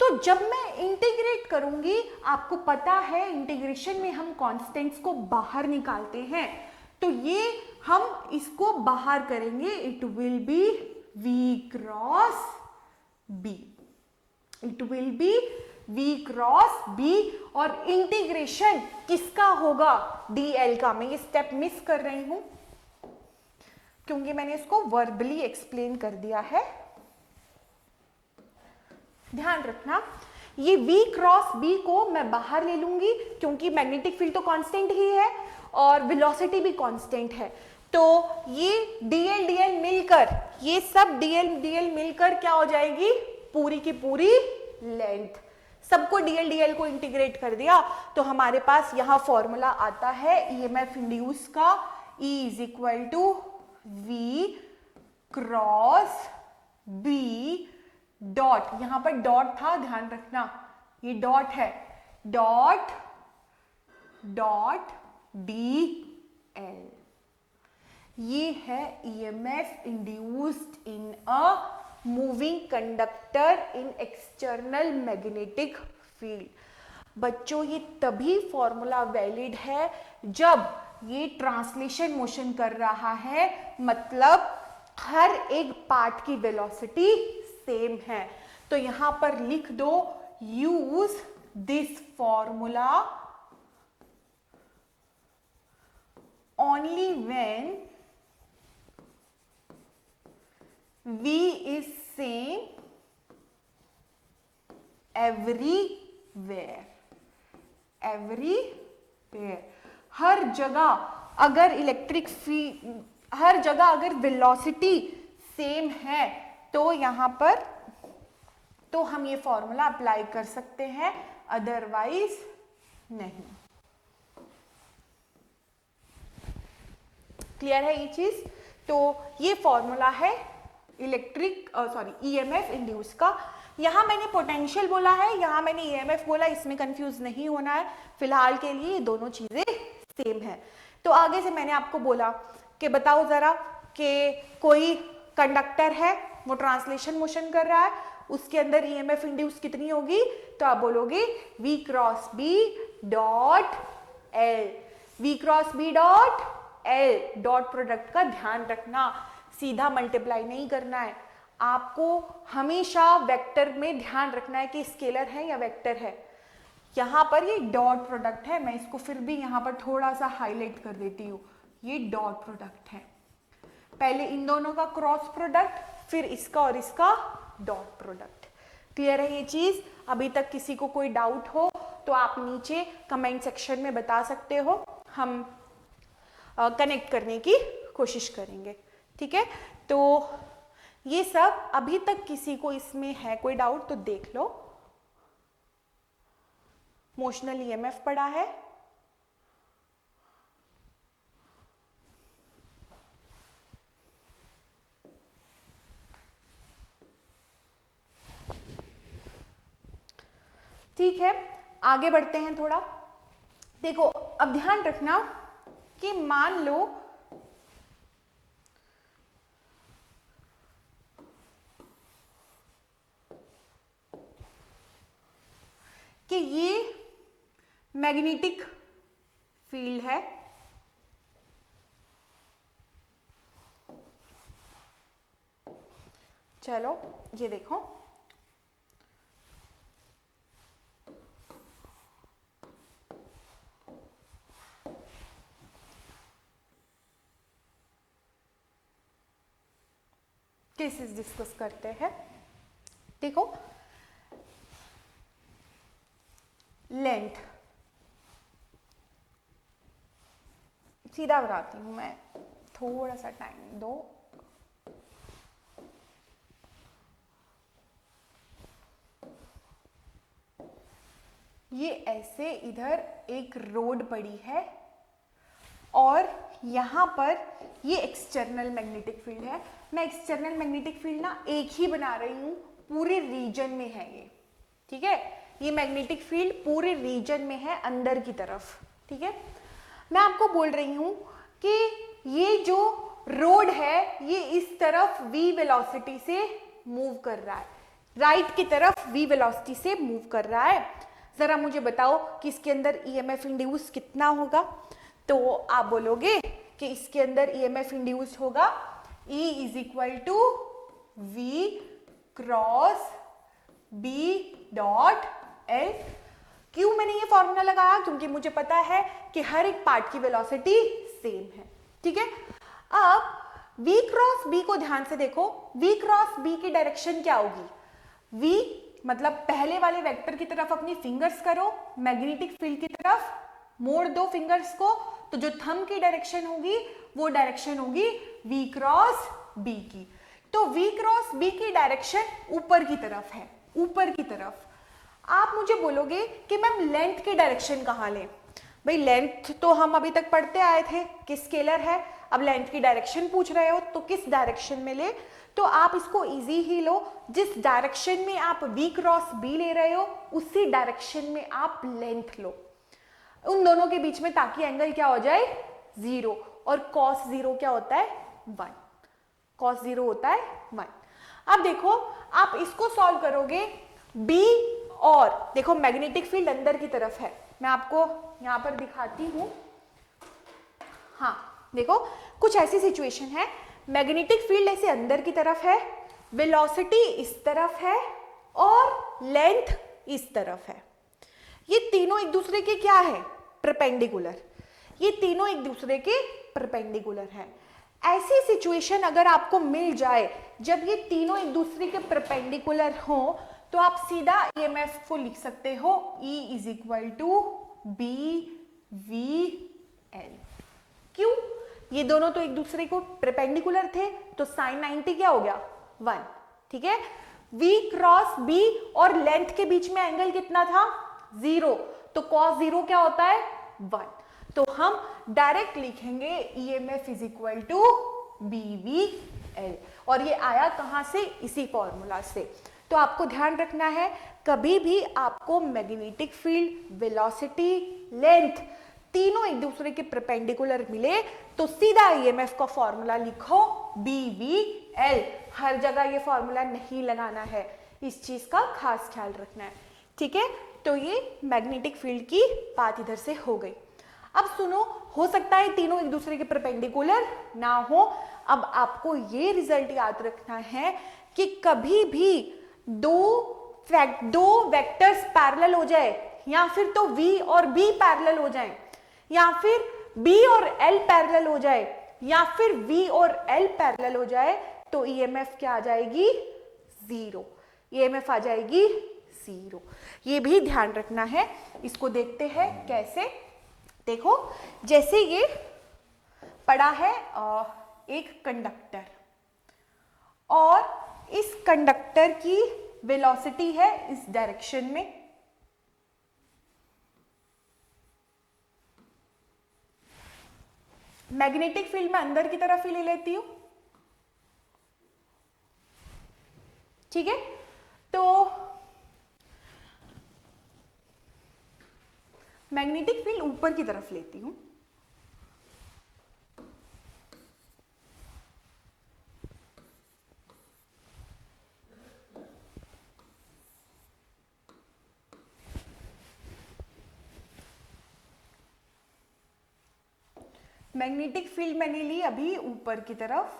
तो जब मैं इंटीग्रेट करूंगी, आपको पता है इंटीग्रेशन में हम कांस्टेंट्स को बाहर निकालते हैं, तो ये हम इसको बाहर करेंगे। It will B V cross B, it will B V cross B। और इंटीग्रेशन किसका होगा? dl का। मैं ये स्टेप मिस कर रही हूं क्योंकि मैंने इसको वर्बली एक्सप्लेन कर दिया है। ध्यान रखना, ये V क्रॉस B को मैं बाहर ले लूंगी क्योंकि मैग्नेटिक फील्ड तो कांस्टेंट ही है और वेलोसिटी भी कांस्टेंट है। तो ये dl dl मिलकर, ये सब dl dl मिलकर क्या हो जाएगी? पूरी की पूरी लेंथ। सबको dl dl को इंटीग्रेट कर दिया तो हमारे पास यहां फॉर्मूला आता है ईएमएफ इंड्यूस का। E is equal to V cross B dot, यहां पर डॉट था ध्यान रखना, ये डॉट है, डॉट डॉट dl। ये है EMF induced in a moving conductor in external magnetic field. बच्चों ये तभी फॉर्मूला वैलिड है जब ये ट्रांसलेशन मोशन कर रहा है, मतलब हर एक पार्ट की वेलोसिटी सेम है। तो यहां पर लिख दो use this formula only when V is same everywhere, everywhere। हर जगह अगर इलेक्ट्रिक फील्ड, हर जगह अगर वेलोसिटी सेम है तो यहां पर तो हम ये फॉर्मूला अप्लाई कर सकते हैं, अदरवाइज नहीं। क्लियर है ये चीज? तो ये फॉर्मूला है इलेक्ट्रिक ईएमएफ इंड्यूस का। यहां मैंने पोटेंशियल बोला है, यहां मैंने ईएमएफ बोला, इसमें कंफ्यूज नहीं होना है। फिलहाल के लिए ये दोनों चीजें सेम है। तो आगे से मैंने आपको बोला कि बताओ जरा कि कोई कंडक्टर है, वो ट्रांसलेशन मोशन कर रहा है, उसके अंदर ईएमएफ इंड्यूस कितनी होगी? तो आप बोलोगे V cross B dot L। V cross B dot L। Dot product का ध्यान रखना, सीधा मल्टीप्लाई नहीं करना है, आपको हमेशा वेक्टर में ध्यान रखना है कि स्केलर है या वेक्टर है। यहाँ पर ये डॉट प्रोडक्ट है, मैं इसको फिर भी यहाँ पर थोड़ा सा हाईलाइट कर देती हूँ, ये डॉट प्रोडक्ट है। पहले इन दोनों का क्रॉस प्रोडक्ट, फिर इसका और इसका डॉट प्रोडक्ट। क्लियर है ये चीज? अभी तक किसी को कोई डाउट हो तो आप नीचे कमेंट सेक्शन में बता सकते हो, हम कनेक्ट करने की कोशिश करेंगे। ठीक है, तो ये सब अभी तक किसी को इसमें है कोई डाउट तो देख लो। मोशनल ईएमएफ पढ़ा है, ठीक है, आगे बढ़ते हैं थोड़ा। देखो अब ध्यान रखना कि मान लो कि ये मैग्नेटिक फील्ड है, चलो ये देखो, केसेस डिस्कस करते हैं। देखो लेंथ सीधा बनाती हूं मैं, थोड़ा सा टाइम दो। ये ऐसे इधर एक रोड पड़ी है और यहां पर ये एक्सटर्नल मैग्नेटिक फील्ड है। मैं एक्सटर्नल मैग्नेटिक फील्ड ना एक ही बना रही हूं, पूरे रीजन में है ये। ठीक है, ये मैग्नेटिक फील्ड पूरे रीजन में है अंदर की तरफ। ठीक है, मैं आपको बोल रही हूं कि ये जो रोड है ये इस तरफ v वेलोसिटी से मूव कर रहा है, राइट की तरफ v वेलोसिटी से मूव कर रहा है। जरा मुझे बताओ कि इसके अंदर ईएमएफ इंड्यूस कितना होगा? तो आप बोलोगे कि इसके अंदर ईएमएफ इंड्यूस होगा E is equal to V cross B dot L। क्यों मैंने ये फॉर्मूला लगाया? क्योंकि मुझे पता है कि हर एक पार्ट की वेलोसिटी सेम है। ठीक है, अब V क्रॉस B को ध्यान से देखो, V क्रॉस B की डायरेक्शन क्या होगी? V मतलब पहले वाले वेक्टर की तरफ अपनी फिंगर्स करो, मैग्नेटिक फील्ड की तरफ मोड़ दो फिंगर्स को, तो जो थंब की डायरेक्शन होगी वो डायरेक्शन होगी V क्रॉस B की। तो V क्रॉस B की डायरेक्शन ऊपर की तरफ है, ऊपर की तरफ। आप मुझे बोलोगे कि मैम लेंथ की डायरेक्शन कहाँ लें? भाई लेंथ तो हम अभी तक पढ़ते आए थे कि स्केलर है, अब लेंथ की डायरेक्शन पूछ रहे हो तो किस डायरेक्शन में ले? तो आप इसको इजी ही लो, जिस डायरेक्शन में आप V क्रॉस B ले रहे हो उसी डायरेक्शन में आप लेंथ लो उन दोनों के बीच में, ताकि एंगल क्या हो जाए? 0। और cos 0 क्या होता है? 1। cos 0 होता है 1। अब देखो आप इसको सॉल्व करोगे, B और देखो मैग्नेटिक फील्ड अंदर की तरफ है, मैं आपको यहां पर दिखाती हूं। हाँ देखो कुछ ऐसी सिचुएशन है, मैग्नेटिक फील्ड ऐसे अंदर की तरफ है, वेलोसिटी इस तरफ है और लेंथ इस तरफ है। ये तीनों एक दूसरे के क्या है? परपेंडिकुलर। ये तीनों एक दूसरे के परपेंडिकुलर है। ऐसी सिचुएशन अगर आपको मिल जाए जब ये तीनों एक दूसरे के परपेंडिकुलर हो, तो आप सीधा ईएमएफ को लिख सकते हो E is equal to B V L. क्यों? ये दोनों तो एक दूसरे को परपेंडिकुलर थे, तो साइन 90 क्या हो गया? 1। ठीक है, V क्रॉस B और लेंथ के बीच में एंगल कितना था? 0। तो cos 0 क्या होता है? 1। तो हम डायरेक्ट लिखेंगे EMF is equal to BVL, और ये आया कहां से? इसी फॉर्मूला से। तो आपको ध्यान रखना है, कभी भी आपको मैग्नेटिक फील्ड, वेलोसिटी, लेंथ तीनों एक दूसरे के परपेंडिकुलर मिले तो सीधा ईएमएफ का फॉर्मूला लिखो BVL। हर जगह ये फॉर्मूला नहीं लगाना है, इस चीज का खास ख्याल रखना है, ठीक है। तो ये मैग्नेटिक फील्ड की बात इधर से हो गई। अब सुनो, हो सकता है तीनों एक दूसरे के परपेंडिकुलर ना हो। अब आपको ये रिजल्ट याद रखना है कि कभी भी दो वेक्टर्स पैरेलल हो जाए, या फिर तो V और B पैरेलल हो जाएं, या फिर B और L पैरेलल हो जाए, या फिर V और L पैरेलल हो जाए, तो EMF क्या आ जाएगी? 0। EMF आ जाएगी 0। ये भी ध्यान रखना है। इसको देखते हैं कैसे। देखो, जैसे ये पड़ा है एक कंडक्टर, और इस कंडक्टर की वेलोसिटी है इस डायरेक्शन में, मैग्नेटिक फील्ड में अंदर की तरफ ही ले लेती हूं, ठीक है। तो मैग्नेटिक फील्ड ऊपर की तरफ लेती हूं, मैग्नेटिक फील्ड मैंने ली अभी ऊपर की तरफ।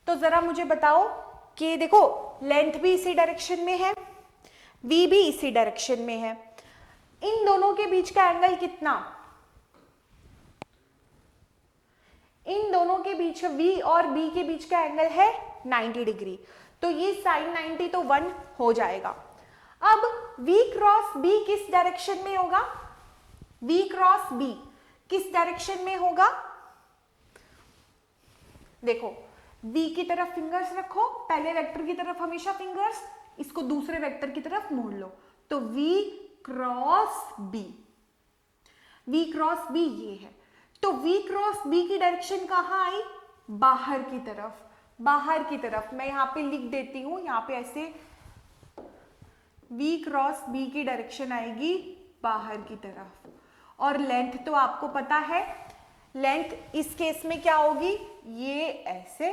तो जरा मुझे बताओ कि देखो, लेंथ भी इसी डायरेक्शन में है, V भी इसी डायरेक्शन में है, इन दोनों के बीच का एंगल कितना? इन दोनों के बीच V और B के बीच का एंगल है 90 डिग्री, तो ये sin 90 तो 1 हो जाएगा। अब V क्रॉस B किस डायरेक्शन में होगा? V क्रॉस B किस डायरेक्शन में होगा? देखो, V की तरफ फिंगर्स रखो, पहले वेक्टर की तरफ हमेशा फिंगर्स, इसको दूसरे वेक्टर की तरफ मोड़ लो, तो V cross B, V cross B ये है। तो V क्रॉस B की डायरेक्शन कहां आई? बाहर की तरफ, बाहर की तरफ। मैं यहां पे लिख देती हूं, यहां पे ऐसे V क्रॉस B की डायरेक्शन आएगी बाहर की तरफ। और लेंथ तो आपको पता है, लेंथ इस केस में क्या होगी? ये ऐसे।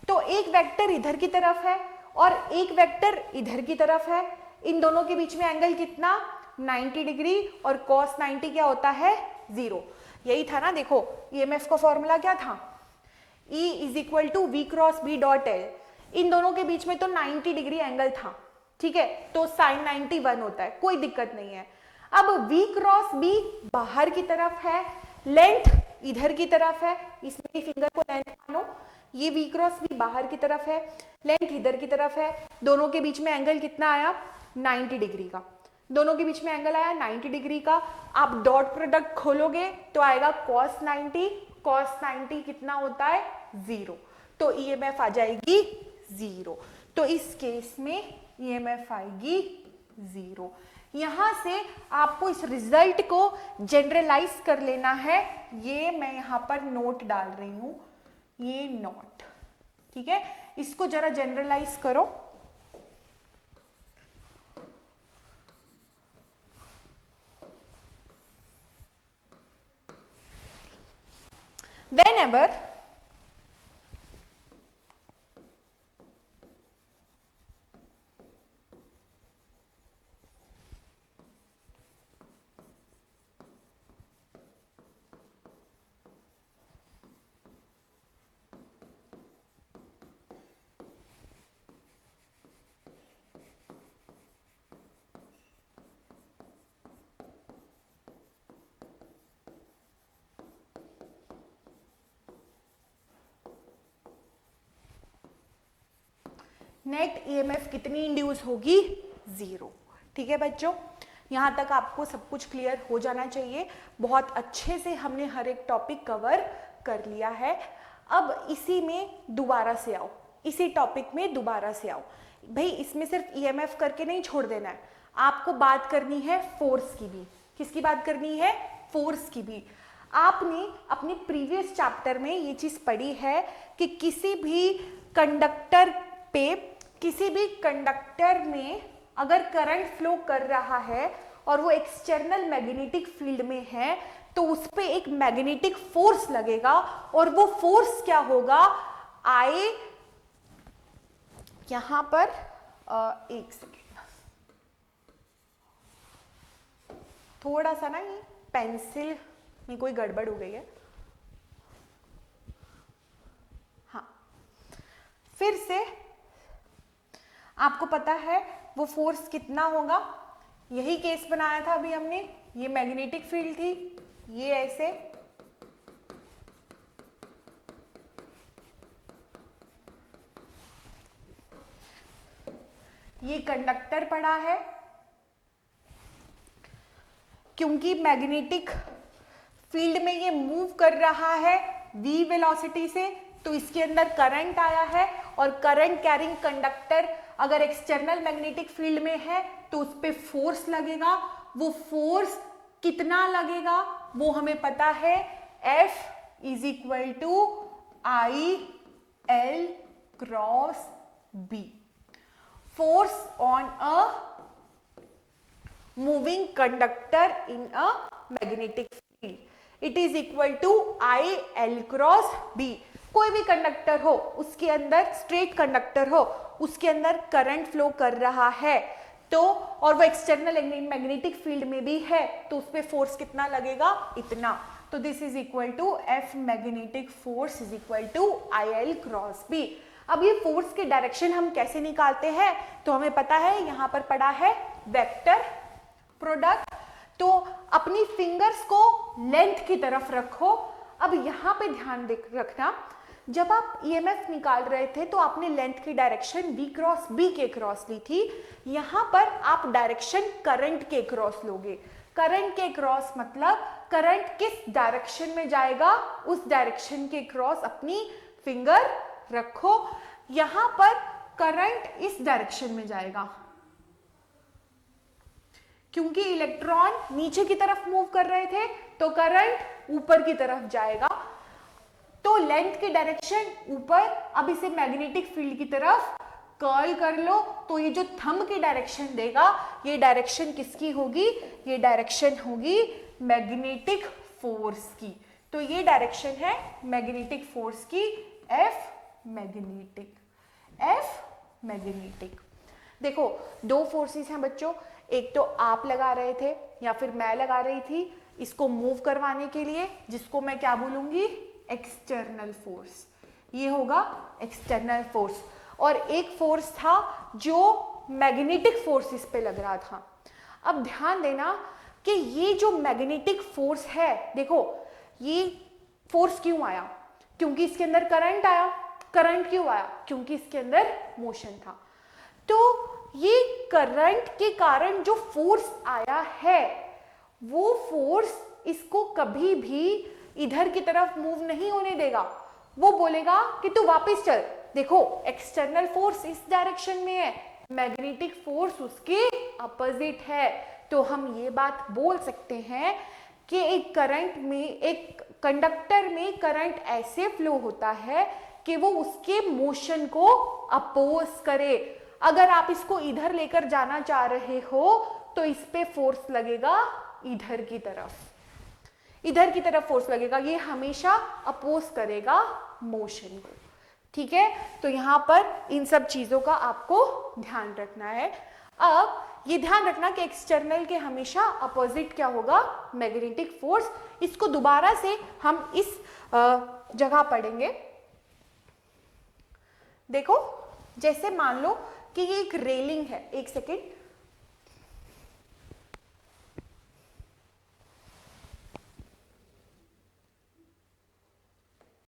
तो एक वेक्टर इधर की तरफ है और एक वेक्टर इधर की तरफ है, इन दोनों के बीच में एंगल कितना? 90 डिग्री, और cos 90 क्या होता है? 0। यही था ना, देखो EMF का फॉर्मूला क्या था? E is equal to V cross B dot L। इन दोनों के बीच में तो 90 डिग्री एंगल था, ठीक है, तो sin 90 1 होता है, कोई दिक्कत नहीं है। अब V क्रॉस B बाहर की तरफ है, लेंथ इधर की तरफ है, इसमें फिंगर को लेंथ मानो, ये V क्रॉस B बाहर की तरफ है, लेंथ इधर की तरफ है, दोनों के बीच में एंगल कितना आया? 90 डिग्री का। दोनों के बीच में एंगल आया 90 डिग्री का। आप डॉट प्रोडक्ट खोलोगे तो आएगा cos 90, cos 90 कितना होता है? 0। तो EMF आ जाएगी 0। तो इस केस में EMF आएगी 0। यहां से आपको इस रिजल्ट को जनरलाइज कर लेना है, ये मैं यहां पर नोट डाल रही हूं, ये नोट, ठीक है। इसको जरा जनरलाइज करो। Whenever नेट EMF कितनी इंड्यूस होगी? 0। ठीक है बच्चों, यहाँ तक आपको सब कुछ क्लियर हो जाना चाहिए। बहुत अच्छे से हमने हर एक टॉपिक कवर कर लिया है। अब इसी में दोबारा से आओ, इसी टॉपिक में दोबारा से आओ भाई। इसमें सिर्फ EMF करके नहीं छोड़ देना है, आपको बात करनी है फोर्स की भी। किसकी बात करनी है? फोर्स की भी। आपने अपने प्रीवियस चैप्टर में ये चीज पढ़ी है कि किसी भी कंडक्टर में अगर करंट फ्लो कर रहा है और वो एक्सटर्नल मैग्नेटिक फील्ड में है तो उस पे एक मैग्नेटिक फोर्स लगेगा और वो फोर्स क्या होगा, आई, यहां पर एक सेकेंड, थोड़ा सा ना ये पेंसिल में कोई गड़बड़ हो गई है, हाँ, फिर से आपको पता है वो फोर्स कितना होगा, यही केस बनाया था अभी हमने, ये मैग्नेटिक फील्ड थी, ये ऐसे, ये कंडक्टर पड़ा है, क्योंकि मैग्नेटिक फील्ड में ये मूव कर रहा है v वेलोसिटी से, तो इसके अंदर करंट आया है और करंट कैरिंग कंडक्टर अगर एक्सटर्नल मैग्नेटिक फील्ड में है तो उस पे फोर्स लगेगा, वो फोर्स कितना लगेगा वो हमें पता है, F is equal to I L cross B, force on a moving conductor in a magnetic field, it is equal to I L cross B. कोई भी कंडक्टर हो उसके अंदर, स्ट्रेट कंडक्टर हो उसके अंदर करंट फ्लो कर रहा है तो, और वो एक्सटर्नल मैग्नेटिक फील्ड में भी है तो उस पर फोर्स कितना लगेगा, इतना, तो this is equal to F magnetic force is equal to I L cross B. अब ये फोर्स के डायरेक्शन हम कैसे निकालते हैं, तो हमें पता है यहां पर पड़ा है वेक्टर प्रोडक्ट, तो अपनी फिंगर्स को लेंथ की तरफ रखो। अब यहां पे ध्यान रखना, जब आप ईएमएफ निकाल रहे थे तो आपने लेंथ की डायरेक्शन v क्रॉस b के क्रॉस ली थी, यहां पर आप डायरेक्शन करंट के क्रॉस लोगे। करंट के क्रॉस मतलब करंट किस डायरेक्शन में जाएगा उस डायरेक्शन के क्रॉस अपनी फिंगर रखो। यहां पर करंट इस डायरेक्शन में जाएगा क्योंकि इलेक्ट्रॉन नीचे की तरफ मूव कर रहे थे तो करंट ऊपर की तरफ जाएगा, तो लेंथ की डायरेक्शन ऊपर। अब इसे मैग्नेटिक फील्ड की तरफ कर्ल कर लो तो ये जो थंब की डायरेक्शन देगा ये डायरेक्शन किसकी होगी, ये डायरेक्शन होगी मैग्नेटिक फोर्स की, तो ये डायरेक्शन है मैग्नेटिक फोर्स की, एफ मैग्नेटिक, एफ मैग्नेटिक। देखो दो फोर्सेस हैं बच्चों, एक तो आप लगा रहे थे या फिर मैं लगा रही थी इसको मूव करवाने के लिए, जिसको मैं क्या बोलूंगी, एक्सटर्नल फोर्स, ये होगा एक्सटर्नल फोर्स, और एक फोर्स था जो मैग्नेटिक फोर्स इस पे लग रहा था। अब ध्यान देना कि ये जो मैग्नेटिक फोर्स है, देखो ये फोर्स क्यों आया, क्योंकि इसके अंदर करंट आया, करंट क्यों आया, क्योंकि इसके अंदर मोशन था, तो ये करंट के कारण जो फोर्स आया है वो फोर्स इसको कभी भी इधर की तरफ मूव नहीं होने देगा, वो बोलेगा कि तू वापस चल। देखो एक्सटर्नल फोर्स इस डायरेक्शन में है, मैग्नेटिक फोर्स उसके अपोजिट है, तो हम ये बात बोल सकते हैं कि एक करंट में, एक कंडक्टर में करंट ऐसे फ्लो होता है कि वो उसके मोशन को अपोज करे। अगर आप इसको इधर लेकर जाना चाह रहे हो तो इस पे फोर्स लगेगा इधर की तरफ, इधर की तरफ फोर्स लगेगा, ये हमेशा अपोज करेगा मोशन को, ठीक है। तो यहां पर इन सब चीजों का आपको ध्यान रखना है। अब ये ध्यान रखना कि एक्सटर्नल के हमेशा अपोजिट क्या होगा, मैग्नेटिक फोर्स। इसको दोबारा से हम इस जगह पढ़ेंगे। देखो जैसे मान लो कि ये एक रेलिंग है, एक सेकेंड,